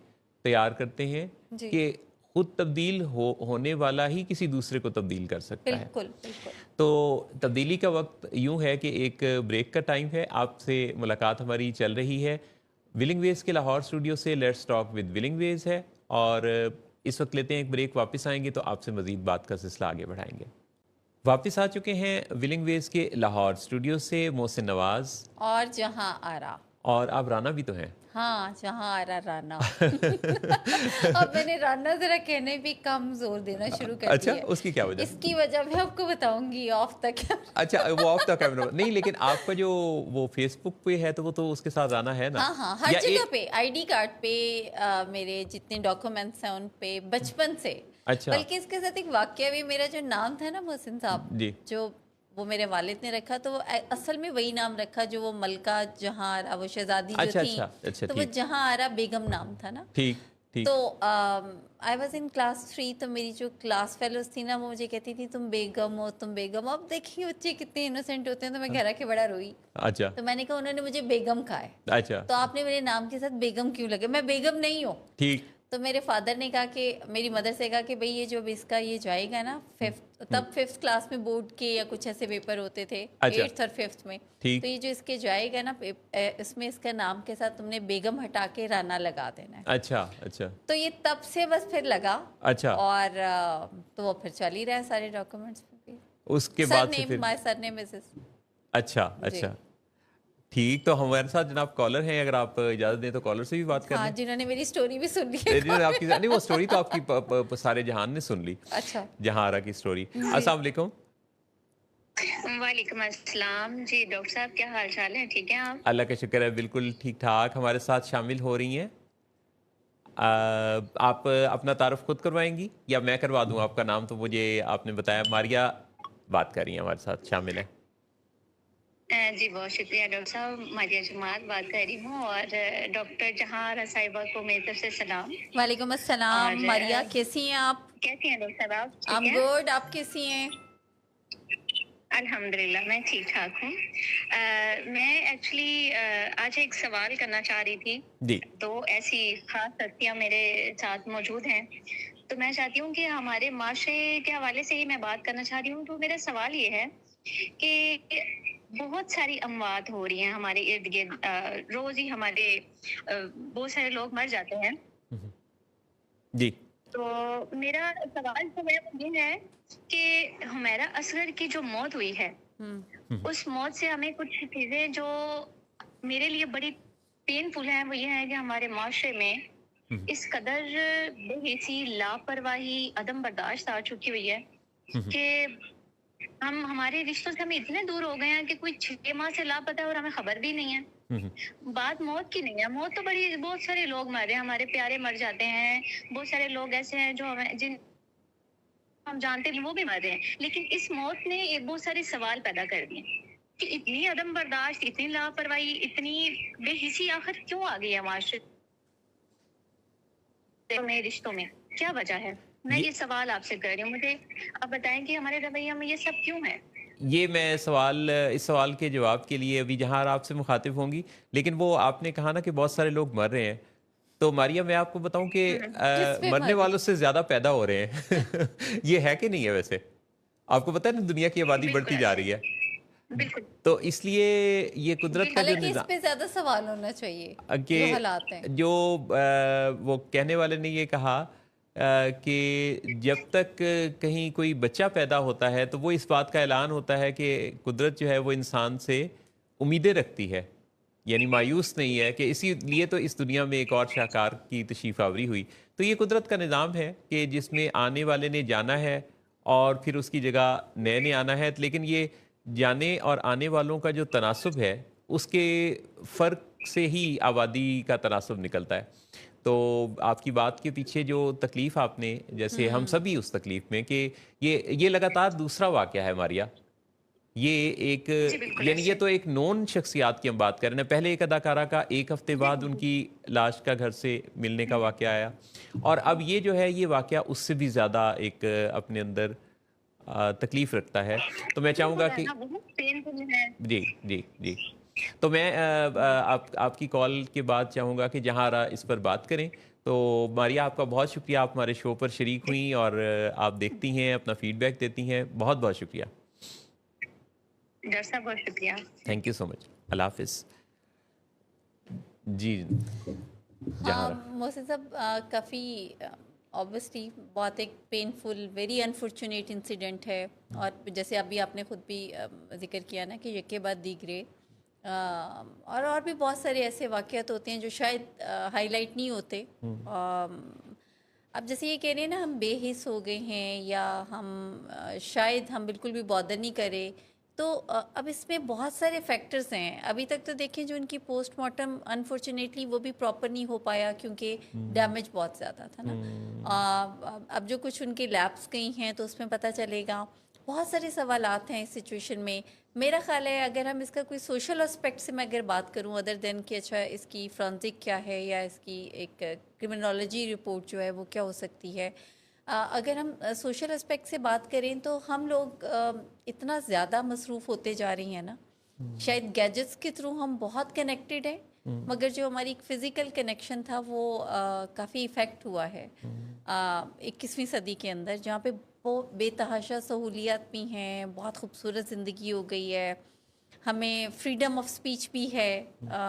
A: تیار کرتے ہیں کہ خود تبدیل ہونے والا ہی کسی دوسرے کو تبدیل کر سکتا ہے.
B: بالکل بالکل.
A: تو تبدیلی کا وقت یوں ہے کہ ایک بریک کا ٹائم ہے، آپ سے ملاقات ہماری چل رہی ہے ولنگ ویز کے لاہور اسٹوڈیو سے. لیٹس ٹاک ود ولنگ ویز ہے، اور اس وقت لیتے ہیں ایک بریک. واپس آئیں گے تو آپ سے مزید بات کا سلسلہ آگے بڑھائیں گے. واپس آ چکے ہیں ولنگ ویز کے لاہور اسٹوڈیو سے محسن نواز
B: اور جہاں آرا.
A: اور آپ رانا بھی تو ہیں.
B: ہاں، جہاں آرا رانا. اب میں نے رانا ذرا کہنے بھی کم زور دینا شروع کر دیا.
A: اچھا، اس کی کیا وجہ؟
B: اس کی وجہ میں آپ کو بتاؤں گی آف دا کیمرہ.
A: اچھا، وہ آف دا کیمرہ نہیں، لیکن آپ کا جو وہ فیس بک پہ ہے تو وہ تو اس کے ساتھ رانا ہے نا.
B: ہاں ہاں، ہر جگہ پہ آئی ڈی کارڈ پہ میرے جتنے ڈاکومنٹس ہیں ان پہ بچپن سے.
A: اچھا،
B: بلکہ اس کے ساتھ ایک واقعہ بھی، میرا جو نام تھا نا محسن صاحب، جو وہ میرے والد نے رکھا، تو وہ اصل میں وہی نام رکھا جو وہ ملکہ جہاں آرا، وہ شہزادی جو تھی، تو وہ جہاں آرا بیگم نام تھا نا.
A: ٹھیک.
B: تو آئی واز ان کلاس 3، تو میری جو کلاس فیلوز تھی نا وہ مجھے کہتی تھی تم بیگم ہو، تم بیگم ہو. اب دیکھیے بچے کتنے انوسینٹ ہوتے ہیں، تو میں گھر آ کے بڑا روئی.
A: اچھا،
B: تو میں نے کہا انہوں نے مجھے بیگم کہا ہے.
A: اچھا،
B: تو آپ نے میرے نام کے ساتھ بیگم کیوں لگے؟ میں بیگم نہیں ہوں.
A: ٹھیک.
B: تو میرے فادر نے کہا کہ میری مدر سے کہا کہ بھئی یہ جو اس کا یہ جائے گا نا تب 5th کلاس میں بورڈ کے یا کچھ ایسے پیپر ہوتے تھے 8th اور 5th میں، تو یہ جو اس کے جائے گا نا اس میں اس کا نام کے ساتھ تم نے بیگم ہٹا کے رانا لگا دینا ہے.
A: اچھا اچھا.
B: تو یہ تب سے بس پھر لگا.
A: اچھا.
B: اور تو وہ پھر چل ہی رہا ہے سارے ڈاکومنٹس پہ.
A: اس کے بعد سے پھر
B: مائی سر نیم مسز.
A: اچھا اچھا ٹھیک. تو ہمارے ساتھ جناب کالر ہیں، اگر آپ اجازت دیں تو کالر سے بھی بات کریں.
B: ہاں، جنہوں نے میری سٹوری بھی سن لی ہے.
A: نہیں، وہ سٹوری تو آپ کی سارے جہان نے سن لی.
B: اچھا،
A: جہاں آرا کی سٹوری. السلام علیکم.
C: وعلیکم السلام. جی ڈاکٹر صاحب، کیا حال چال ہے؟ ٹھیک ہیں آپ؟
A: اللہ کا شکر ہے، بالکل ٹھیک ٹھاک. ہمارے ساتھ شامل ہو رہی ہیں، آپ اپنا تعارف خود کروائیں گی یا میں کروا دوں؟ آپ کا نام تو مجھے آپ نے بتایا. ماریا بات کر رہی ہیں، ہمارے ساتھ شامل ہیں.
C: جی بہت شکریہ ڈاکٹر صاحب. ماریہ جماعت بات کر رہی ہوں، اور ڈاکٹر جہاں آرا صاحبہ کو میری طرف سے سلام.
B: وعلیکم السلام. ماریا کیسی ہیں آپ؟
C: کیسی ہیں ڈاکٹر صاحب آپ؟
B: I'm good. آپ کیسی ہیں؟
C: الحمدللہ میں ٹھیک ٹھاک ہوں. میں ایکچولی آج ایک سوال کرنا چاہ رہی تھی.
A: جی. تو
C: ایسی خاص ہستیاں میرے ساتھ موجود ہیں، تو میں چاہتی ہوں کہ ہمارے معاشرے کے حوالے سے ہی میں بات کرنا چاہ رہی ہوں. تو میرا سوال یہ ہے کہ بہت ساری اموات ہو رہی ہیں ہمارے ارد گرد، روز ہی ہمارے بہت سارے لوگ مر جاتے ہیں.
A: جی.
D: تو میرا سوال جو ہے وہ یہ ہے کہ حمیرہ اصغر کی جو موت ہوئی ہے اس موت سے ہمیں کچھ چیزیں جو میرے لیے بڑی پین فل ہیں وہ یہ ہے کہ ہمارے معاشرے میں اس قدر بے حسی لاپرواہی عدم برداشت آ چکی ہوئی ہے کہ ہمارے رشتوں سے ہمیں اتنے دور ہو گئے ہیں کہ کوئی 6 ماہ سے لاپتہ ہے اور ہمیں خبر بھی نہیں ہے. بات موت کی نہیں ہے. موت تو بہت سارے لوگ مر رہے ہیں, ہمارے پیارے مر جاتے ہیں, بہت سارے لوگ ایسے ہیں جو جن ہم جانتے ہیں وہ بھی مر رہے ہیں, لیکن اس موت نے بہت سارے سوال پیدا کر دیے کہ اتنی عدم برداشت, اتنی لاپرواہی, اتنی بے حسی آخر کیوں آ گئی ہے معاشرے میں, رشتوں میں کیا وجہ ہے؟ میں یہ سوال آپ سے کر رہی ہوں, مجھے آپ بتائیں کہ ہمارے رویہ میں یہ سب کیوں ہے.
A: یہ میں اس سوال کے جواب کے لیے ابھی جہاں آپ سے مخاطب ہوں گی, لیکن وہ آپ نے کہا نا کہ بہت سارے لوگ مر رہے ہیں, تو ماریا میں آپ کو بتاؤں کہ
B: کس پہ
A: مرنے
B: مر
A: والوں سے زیادہ پیدا ہو رہے ہیں. یہ ہے کہ نہیں ہے؟ ویسے آپ کو پتہ ہے نا دنیا کی آبادی بڑھتی جا رہی ہے,
D: بالکل
A: تو اس لیے یہ قدرت کا جو
B: حالانکہ اس
A: نظام
B: پہ زیادہ سوال ہونا چاہیے
A: کہ
B: جو حالات ہیں.
A: جو وہ کہنے والے نے یہ کہا کہ جب تک کہیں کوئی بچہ پیدا ہوتا ہے تو وہ اس بات کا اعلان ہوتا ہے کہ قدرت جو ہے وہ انسان سے امیدیں رکھتی ہے, یعنی مایوس نہیں ہے, کہ اسی لیے تو اس دنیا میں ایک اور شاہکار کی تشریف آوری ہوئی. تو یہ قدرت کا نظام ہے کہ جس میں آنے والے نے جانا ہے اور پھر اس کی جگہ نئے نے آنا ہے, لیکن یہ جانے اور آنے والوں کا جو تناسب ہے اس کے فرق سے ہی آبادی کا تناسب نکلتا ہے. تو آپ کی بات کے پیچھے جو تکلیف آپ نے, جیسے ہم سبھی اس تکلیف میں, کہ یہ لگاتار دوسرا واقعہ ہے ماریا. یہ ایک یعنی یہ تو ایک نون شخصیات کی ہم بات کر رہے ہیں. پہلے ایک اداکارہ کا 1 ہفتے بعد ان کی لاش کا گھر سے ملنے کا واقعہ آیا, اور اب یہ جو ہے یہ واقعہ اس سے بھی زیادہ ایک اپنے اندر تکلیف رکھتا ہے. تو میں چاہوں گا کہ جی جی جی تو میں آپ کی کال کے بعد چاہوں گا کہ جہاں اس پر بات کریں. تو ماریا آپ کا بہت شکریہ, آپ ہمارے شو پر شریک ہوئیں اور آپ دیکھتی ہیں, اپنا فیڈ بیک دیتی ہیں. بہت بہت شکریہ.
D: ڈاکٹر صاحب بہت شکریہ.
A: تھینک یو سو مچ. اللہ حافظ. جی
B: ہاں محسن صاحب, کافی اوبیسلی بہت ایک پینفل ویری انفارچونیٹ انسیڈنٹ ہے, اور جیسے ابھی آپ نے خود بھی ذکر کیا نا کہ یکے بعد دیگرے, اور بھی بہت سارے ایسے واقعات ہوتے ہیں جو شاید ہائی لائٹ نہیں ہوتے. اب جیسے یہ کہہ رہے ہیں نا ہم بے حس ہو گئے ہیں, یا شاید ہم بالکل بھی بادر نہیں کرے, تو اب اس میں بہت سارے فیکٹرز ہیں. ابھی تک تو دیکھیں جو ان کی پوسٹ مارٹم انفارچونیٹلی وہ بھی پراپر نہیں ہو پایا کیونکہ ڈیمیج بہت زیادہ تھا نا. اب جو کچھ ان کے لیبس گئی ہیں تو اس میں پتہ چلے گا. بہت سارے سوالات ہیں اس سچویشن میں. میرا خیال ہے اگر ہم اس کا کوئی سوشل اسپیکٹ سے میں اگر بات کروں ادر دین کہ اچھا اس کی فرانزک کیا ہے, یا اس کی ایک کرمنالوجی رپورٹ جو ہے وہ کیا ہو سکتی ہے, اگر ہم سوشل اسپیکٹ سے بات کریں تو ہم لوگ اتنا زیادہ مصروف ہوتے جا رہی ہیں نا, شاید گیجٹس کے تھرو ہم بہت کنیکٹڈ ہیں, مگر جو ہماری ایک فزیکل کنیکشن تھا وہ کافی افیکٹ ہوا ہے 21ویں صدی کے اندر, جہاں پہ وہ بے تحاشا سہولیات بھی ہیں, بہت خوبصورت زندگی ہو گئی ہے, ہمیں فریڈم آف سپیچ بھی ہے,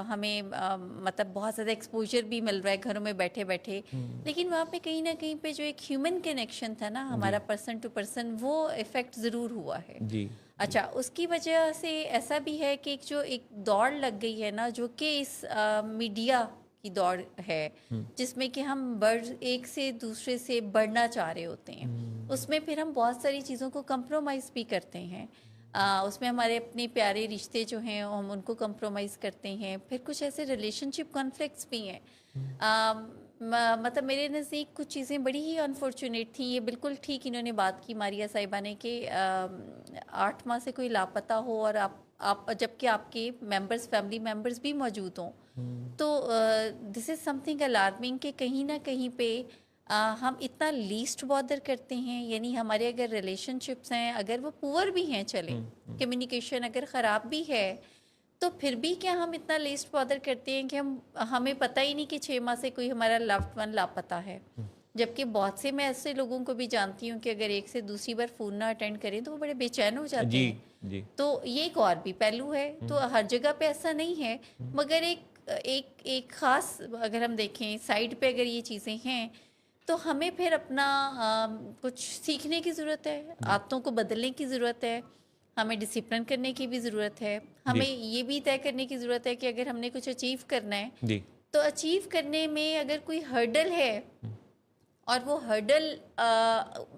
B: ہمیں مطلب بہت زیادہ ایکسپوجر بھی مل رہا ہے گھروں میں بیٹھے بیٹھے, لیکن وہاں پہ کہیں نہ کہیں پہ جو ایک ہیومن کنیکشن تھا نا ہمارا پرسن ٹو پرسن, وہ افیکٹ ضرور ہوا ہے.
A: جی
B: اچھا, اس کی وجہ سے ایسا بھی ہے کہ ایک دوڑ لگ گئی ہے نا, جو کہ اس میڈیا کی دوڑ ہے, جس میں کہ ہم ایک سے دوسرے سے بڑھنا چاہ رہے ہوتے ہیں. اس میں پھر ہم بہت ساری چیزوں کو کمپرومائز بھی کرتے ہیں. اس میں ہمارے اپنے پیارے رشتے جو ہیں ہم ان کو کمپرومائز کرتے ہیں. پھر کچھ ایسے ریلیشن شپ کانفلکٹس بھی ہیں. مطلب میرے نزدیک کچھ چیزیں بڑی ہی انفارچونیٹ تھیں. یہ بالکل ٹھیک انہوں نے بات کی ماریا صاحبہ نے کہ 8 ماہ سے کوئی لاپتہ ہو اور آپ جبکہ آپ کے ممبرز فیملی ممبرز بھی موجود ہوں, تو دس از سم تھنگ الارمنگ کہ کہیں نہ کہیں پہ ہم اتنا لیسٹ بادر کرتے ہیں. یعنی ہمارے اگر ریلیشن شپس ہیں, اگر وہ پور بھی ہیں, چلیں کمیونیکیشن اگر خراب بھی ہے, تو پھر بھی کیا ہم اتنا لیسٹ بادر کرتے ہیں کہ ہمیں پتہ ہی نہیں کہ 6 ماہ سے کوئی ہمارا لوڈ ون لاپتہ ہے. جبکہ بہت سے میں ایسے لوگوں کو بھی جانتی ہوں کہ اگر ایک سے دوسری بار فون نہ اٹینڈ کریں تو وہ بڑے بے چین ہو جاتے ہیں.
A: جی
B: تو یہ ایک اور بھی پہلو ہے. تو ہر جگہ پہ ایسا نہیں ہے, مگر ایک خاص اگر ہم دیکھیں سائڈ پہ اگر یہ چیزیں ہیں تو ہمیں پھر اپنا کچھ سیکھنے کی ضرورت ہے، عادتوں کو بدلنے کی ضرورت ہے، ہمیں ڈسپلن کرنے کی بھی ضرورت ہے، ہمیں یہ بھی طے کرنے کی ضرورت ہے کہ اگر ہم نے کچھ اچیو کرنا ہے
A: جی
B: تو اچیو کرنے میں اگر کوئی ہرڈل ہے اور وہ ہرڈل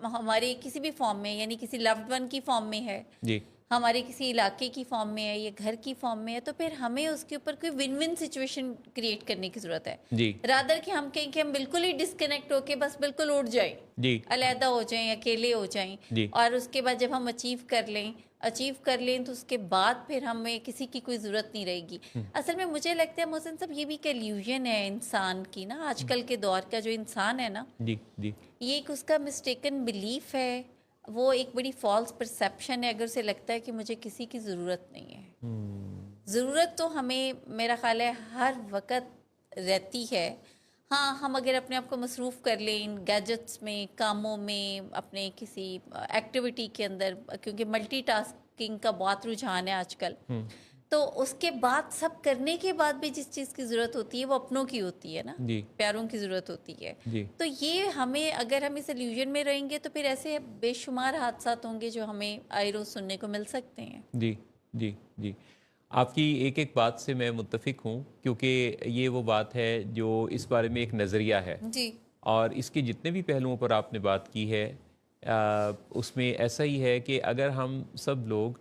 B: ہمارے کسی بھی فارم میں، یعنی کسی لوڈ ون کی فارم میں ہے،
A: جی
B: ہمارے کسی علاقے کی فارم میں ہے یا گھر کی فارم میں ہے، تو پھر ہمیں اس کے اوپر کوئی ون ون سچویشن کریٹ کرنے کی ضرورت ہے،
A: جی
B: رادر کہ ہم کہیں کہ ہم بالکل ہی ڈسکنیکٹ ہو کے بس بالکل اٹھ جائیں،
A: جی
B: علیحدہ ہو جائیں، اکیلے ہو جائیں،
A: جی
B: اور اس کے بعد جب ہم اچیو کر لیں تو اس کے بعد پھر ہمیں کسی کی کوئی ضرورت نہیں رہے گی. اصل میں مجھے لگتا ہے محسن صاحب یہ بھی ایک ایلیوژن ہے انسان کی نا، آج کل کے دور کا جو انسان ہے نا،
A: جی جی
B: یہ ایک اس کا مسٹیکن بلیف ہے، وہ ایک بڑی فالس پرسیپشن ہے. اگر اسے لگتا ہے کہ مجھے کسی کی ضرورت نہیں ہے، ضرورت تو ہمیں میرا خیال ہے ہر وقت رہتی ہے. ہاں، ہم اگر اپنے آپ کو مصروف کر لیں ان گیجٹس میں، کاموں میں، اپنے کسی ایکٹیویٹی کے اندر، کیونکہ ملٹی ٹاسکنگ کا بہت رجحان ہے آج کل، تو اس کے بعد سب کرنے کے بعد بھی جس چیز کی ضرورت ہوتی ہے وہ اپنوں کی ہوتی ہے نا،
A: جی
B: پیاروں کی ضرورت ہوتی ہے.
A: جی
B: تو یہ ہمیں، اگر ہم اس ایلیوژن میں رہیں گے تو پھر ایسے بے شمار حادثات ہوں گے جو ہمیں آئے روز سننے کو مل سکتے ہیں.
A: جی جی جی آپ کی ایک ایک بات سے میں متفق ہوں، کیونکہ یہ وہ بات ہے جو اس بارے میں ایک نظریہ ہے،
B: جی
A: اور اس کے جتنے بھی پہلوؤں پر آپ نے بات کی ہے اس میں ایسا ہی ہے کہ اگر ہم سب لوگ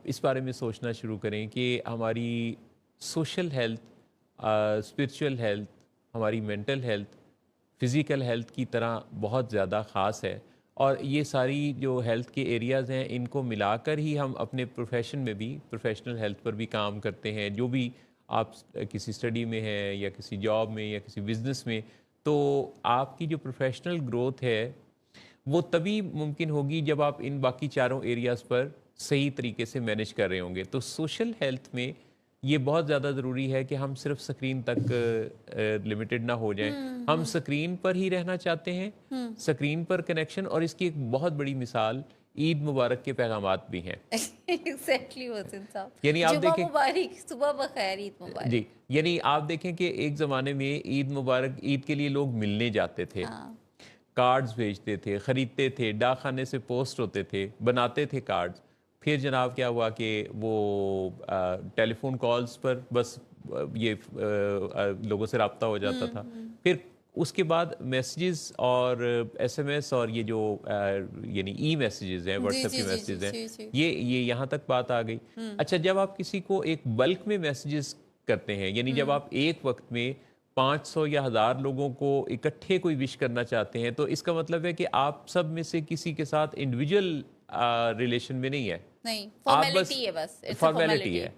A: اس بارے میں سوچنا شروع کریں کہ ہماری سوشل ہیلتھ، اسپرچول ہیلتھ، ہماری مینٹل ہیلتھ فزیکل ہیلتھ کی طرح بہت زیادہ خاص ہے، اور یہ ساری جو ہیلتھ کے ایریاز ہیں ان کو ملا کر ہی ہم اپنے پروفیشن میں بھی، پروفیشنل ہیلتھ پر بھی کام کرتے ہیں. جو بھی آپ کسی اسٹڈی میں ہیں یا کسی جاب میں یا کسی بزنس میں، تو آپ کی جو پروفیشنل گروتھ ہے وہ تبھی ممکن ہوگی جب آپ ان باقی چاروں ایریاز پر صحیح طریقے سے مینیج کر رہے ہوں گے. تو سوشل ہیلتھ میں یہ بہت زیادہ ضروری ہے کہ ہم صرف سکرین تک لمیٹڈ نہ ہو جائیں. ہم سکرین پر ہی رہنا چاہتے ہیں، سکرین پر کنیکشن، اور اس کی ایک بہت بڑی مثال عید مبارک کے پیغامات بھی ہیں.
B: ایگزیکٹلی محسن صاحب،
A: یعنی آپ
B: جمعہ
A: دیکھیں،
B: مبارک، صبح بخیر، عید مبارک.
A: جی یعنی آپ دیکھیں کہ ایک زمانے میں عید مبارک، عید کے لیے لوگ ملنے جاتے تھے، کارڈز بھیجتے تھے، خریدتے تھے، ڈاک خانے سے پوسٹ ہوتے تھے، بناتے تھے کارڈز. پھر جناب کیا ہوا کہ وہ ٹیلی فون کالز پر بس یہ لوگوں سے رابطہ ہو جاتا تھا. پھر اس کے بعد میسیجز اور ایس ایم ایس اور یہ جو یعنی ای میسیجز ہیں، واٹس ایپ کے میسیجز ہیں، یہ یہاں تک بات آ گئی. اچھا، جب آپ کسی کو ایک بلک میں میسیجز کرتے ہیں، یعنی جب آپ ایک وقت میں 500 یا 1000 لوگوں کو اکٹھے کوئی وش کرنا چاہتے ہیں، تو اس کا مطلب ہے کہ آپ سب میں سے کسی کے ساتھ انڈیویجول ریلیشن میں نہیں ہے،
B: نہیں،
A: آپ
B: فارمیلٹی ہے، بس
A: فارمیلٹی ہے.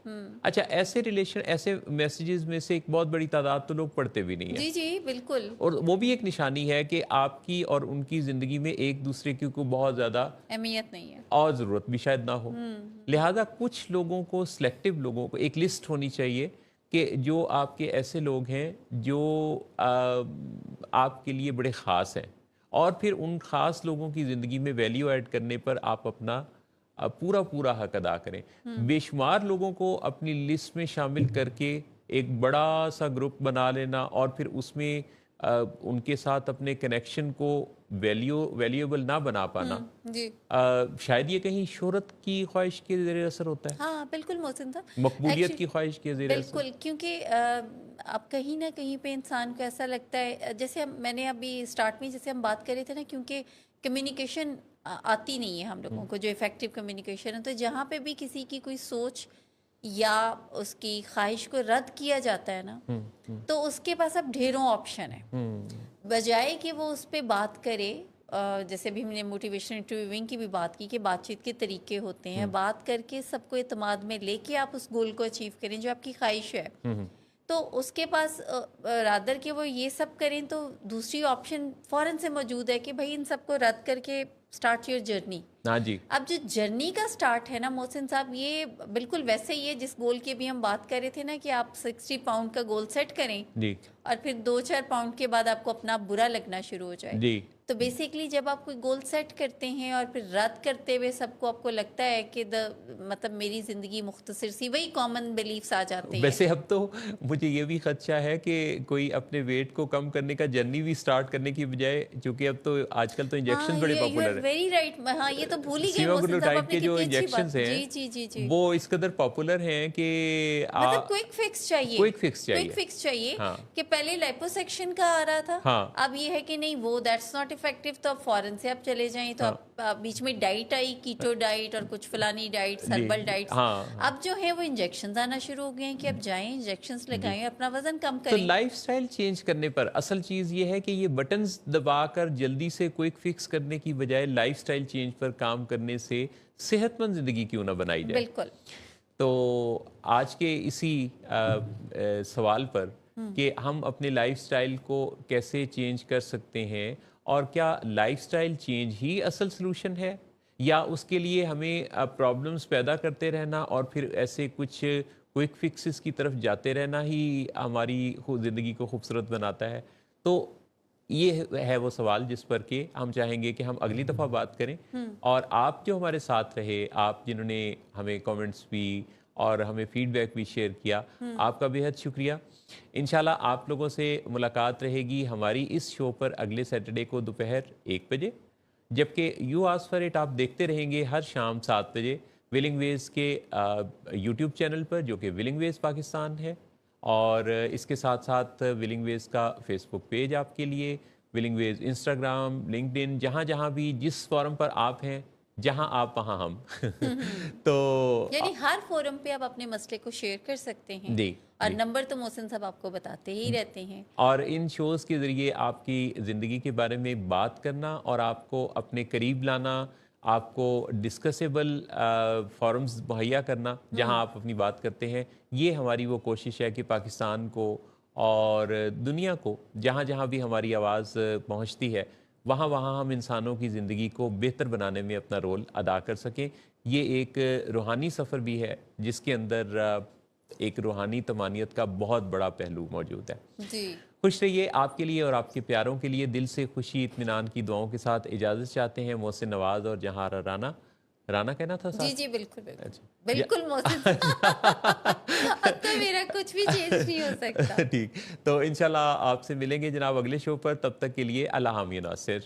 A: اچھا، ایسے ریلیشن، ایسے میسیجز میں سے ایک بہت بڑی تعداد تو لوگ پڑھتے بھی نہیں ہیں.
B: جی جی بالکل.
A: اور وہ بھی ایک نشانی ہے کہ آپ کی اور ان کی زندگی میں ایک دوسرے کی کو بہت زیادہ
B: اہمیت نہیں ہے،
A: اور ضرورت بھی شاید نہ ہو. لہذا کچھ لوگوں کو، سلیکٹیو لوگوں کو ایک لسٹ ہونی چاہیے کہ جو آپ کے ایسے لوگ ہیں جو آپ کے لیے بڑے خاص ہیں، اور پھر ان خاص لوگوں کی زندگی میں ویلیو ایڈ کرنے پر آپ اپنا پورا حق ادا کریں. بے شمار لوگوں کو اپنی لسٹ میں شامل کر کے ایک بڑا سا گروپ بنا لینا، اور پھر اس میں ان کے ساتھ اپنے کنیکشن کو ویلیویبل نہ بنا پانا،
B: جی
A: شاید یہ کہیں شہرت کی خواہش کے زیر اثر ہوتا ہے،
B: ہاں بالکل محسن صاحب،
A: مقبولیت کی خواہش کے زیر اثر.
B: بالکل، کیونکہ اب کہیں نہ کہیں پہ انسان کو ایسا لگتا ہے، جیسے میں نے ابھی اسٹارٹ میں جیسے ہم بات کر رہے تھے نا، کیونکہ کمیونیکیشن آتی نہیں ہے ہم لوگوں کو، جو افیکٹو کمیونیکیشن ہے، تو جہاں پہ بھی کسی کی کوئی سوچ یا اس کی خواہش کو رد کیا جاتا ہے نا، تو اس کے پاس اب ڈھیروں آپشن ہے، بجائے کہ وہ اس پہ بات کرے. جیسے بھی ہم نے موٹیویشن انٹرویوئنگ کی بھی بات کی کہ بات چیت کے طریقے ہوتے ہیں، بات کر کے سب کو اعتماد میں لے کے آپ اس گول کو اچیو کریں جو آپ کی خواہش ہے. تو اس کے پاس رادر کہ وہ یہ سب کریں، تو دوسری آپشن فوراً سے موجود ہے کہ بھائی ان سب کو رد کر کے اسٹارٹ یور جرنی.
A: ہاں جی.
B: اب جو جرنی کا سٹارٹ ہے نا محسن صاحب، یہ بالکل ویسے ہی ہے جس گول کی بھی ہم بات کر رہے تھے نا، کہ آپ 60 پاؤنڈ کا گول سیٹ کریں
A: جی
B: اور پھر 2-4 پاؤنڈ کے بعد آپ کو اپنا برا لگنا شروع ہو جائے.
A: جی
B: تو بیسیکلی جب آپ کوئی گول سیٹ کرتے ہیں اور پھر رد کرتے ہوئے سب کو آپ کو لگتا ہے کہ مطلب میری زندگی مختصر سی، وہی کامن بلیفس آ جاتے ہیں.
A: ویسے اب تو مجھے یہ بھی خدشہ ہے کہ کوئی اپنے ویٹ کو کم کرنے کا جرنی بھی سٹارٹ کرنے کی بجائے، چونکہ اب تو آج کل تو انجیکشن بڑے پاپولر ہیں.
B: Very right. ہاں یہ تو بھول ہی گئے
A: سیما
B: محسن صاحب
A: گلوٹائڈ
B: آپ نے
A: کے جو
B: کتنی اچھی بات.
A: انجیکشنز ہیں
B: جی جی جی
A: وہ اس قدر پاپولر ہیں کہ
B: مطلب کوئک فکس چاہیے.
A: کوئک فکس چاہیے.
B: کوئک فکس چاہیے
A: ہاں.
B: کہ پہلے لیپوسیکشن کا آ رہا تھا،
A: ہاں.
B: اب یہ ہے کہ نہیں وہ دیٹس ناٹ افیکٹو، تو اب فورن سے آپ چلے جائیں. تو اب بیچ میں ڈائٹ آئی، کیٹو ڈائٹ اور کچھ فلانی ڈائٹ، ہربل ڈائٹ. اب جو ہے وہ انجیکشنز آنا شروع ہو گئے ہیں کہ اب جائیں انجیکشنز لگائیں، اپنا وزن کم
A: تو
B: کریں.
A: لائف سٹائل چینج کرنے پر اصل چیز یہ ہے کہ یہ بٹنز دبا کر جلدی سے کوئک فکس کرنے کی بجائے لائف سٹائل چینج پر کام کرنے سے صحت مند زندگی کیوں نہ بنائی جائے.
B: بالکل.
A: تو آج کے اسی سوال پر کہ ہم اپنے لائف سٹائل کو کیسے چینج کر سکتے ہیں، اور کیا لائف سٹائل چینج ہی اصل سلوشن ہے، یا اس کے لیے ہمیں پرابلمز پیدا کرتے رہنا اور پھر ایسے کچھ کوئک فکسز کی طرف جاتے رہنا ہی ہماری زندگی کو خوبصورت بناتا ہے. تو یہ ہے وہ سوال جس پر کہ ہم چاہیں گے کہ ہم اگلی دفعہ بات کریں. اور آپ جو ہمارے ساتھ رہے، آپ جنہوں نے ہمیں کامنٹس بھی اور ہمیں فیڈ بیک بھی شیئر کیا، آپ کا بے حد شکریہ. انشاءاللہ آپ لوگوں سے ملاقات رہے گی ہماری اس شو پر اگلے سیٹرڈے کو دوپہر 1 بجے، جبکہ یو آسک فار اٹ آپ دیکھتے رہیں گے ہر شام 7 بجے ولنگ ویز کے یوٹیوب چینل پر، جو کہ ولنگ ویز پاکستان ہے. اور اس کے ساتھ ساتھ ولنگ ویز کا فیس بک پیج آپ کے لیے، ولنگ ویز انسٹاگرام، لنکڈ ان، جہاں جہاں بھی جس فورم پر آپ ہیں، جہاں آپ وہاں ہم. تو
B: یعنی ہر فورم پہ آپ اپنے مسئلے کو شیئر کر سکتے ہیں.
A: جی.
B: اور نمبر تو محسن صاحب آپ کو بتاتے ہی رہتے ہیں.
A: اور ان شوز کے ذریعے آپ کی زندگی کے بارے میں بات کرنا اور آپ کو اپنے قریب لانا، آپ کو ڈسکسیبل فورمز مہیا کرنا جہاں آپ اپنی بات کرتے ہیں، یہ ہماری وہ کوشش ہے کہ پاکستان کو اور دنیا کو جہاں جہاں بھی ہماری آواز پہنچتی ہے، وہاں وہاں ہم انسانوں کی زندگی کو بہتر بنانے میں اپنا رول ادا کر سکیں. یہ ایک روحانی سفر بھی ہے جس کے اندر ایک روحانی طمانیت کا بہت بڑا پہلو موجود ہے.
B: جی.
A: خوش رہیے. آپ کے لیے اور آپ کے پیاروں کے لیے دل سے خوشی اطمینان کی دعاؤں کے ساتھ اجازت چاہتے ہیں محسن نواز اور جہارہ رانا کہنا تھا
B: جی جی بالکل بالکل بالکل محسن اب تو میرا کچھ بھی چینج نہیں ہو سکتا.
A: ٹھیک. تو انشاءاللہ آپ سے ملیں گے جناب اگلے شو پر. تب تک کے لیے اللہ حافظ. ناصر.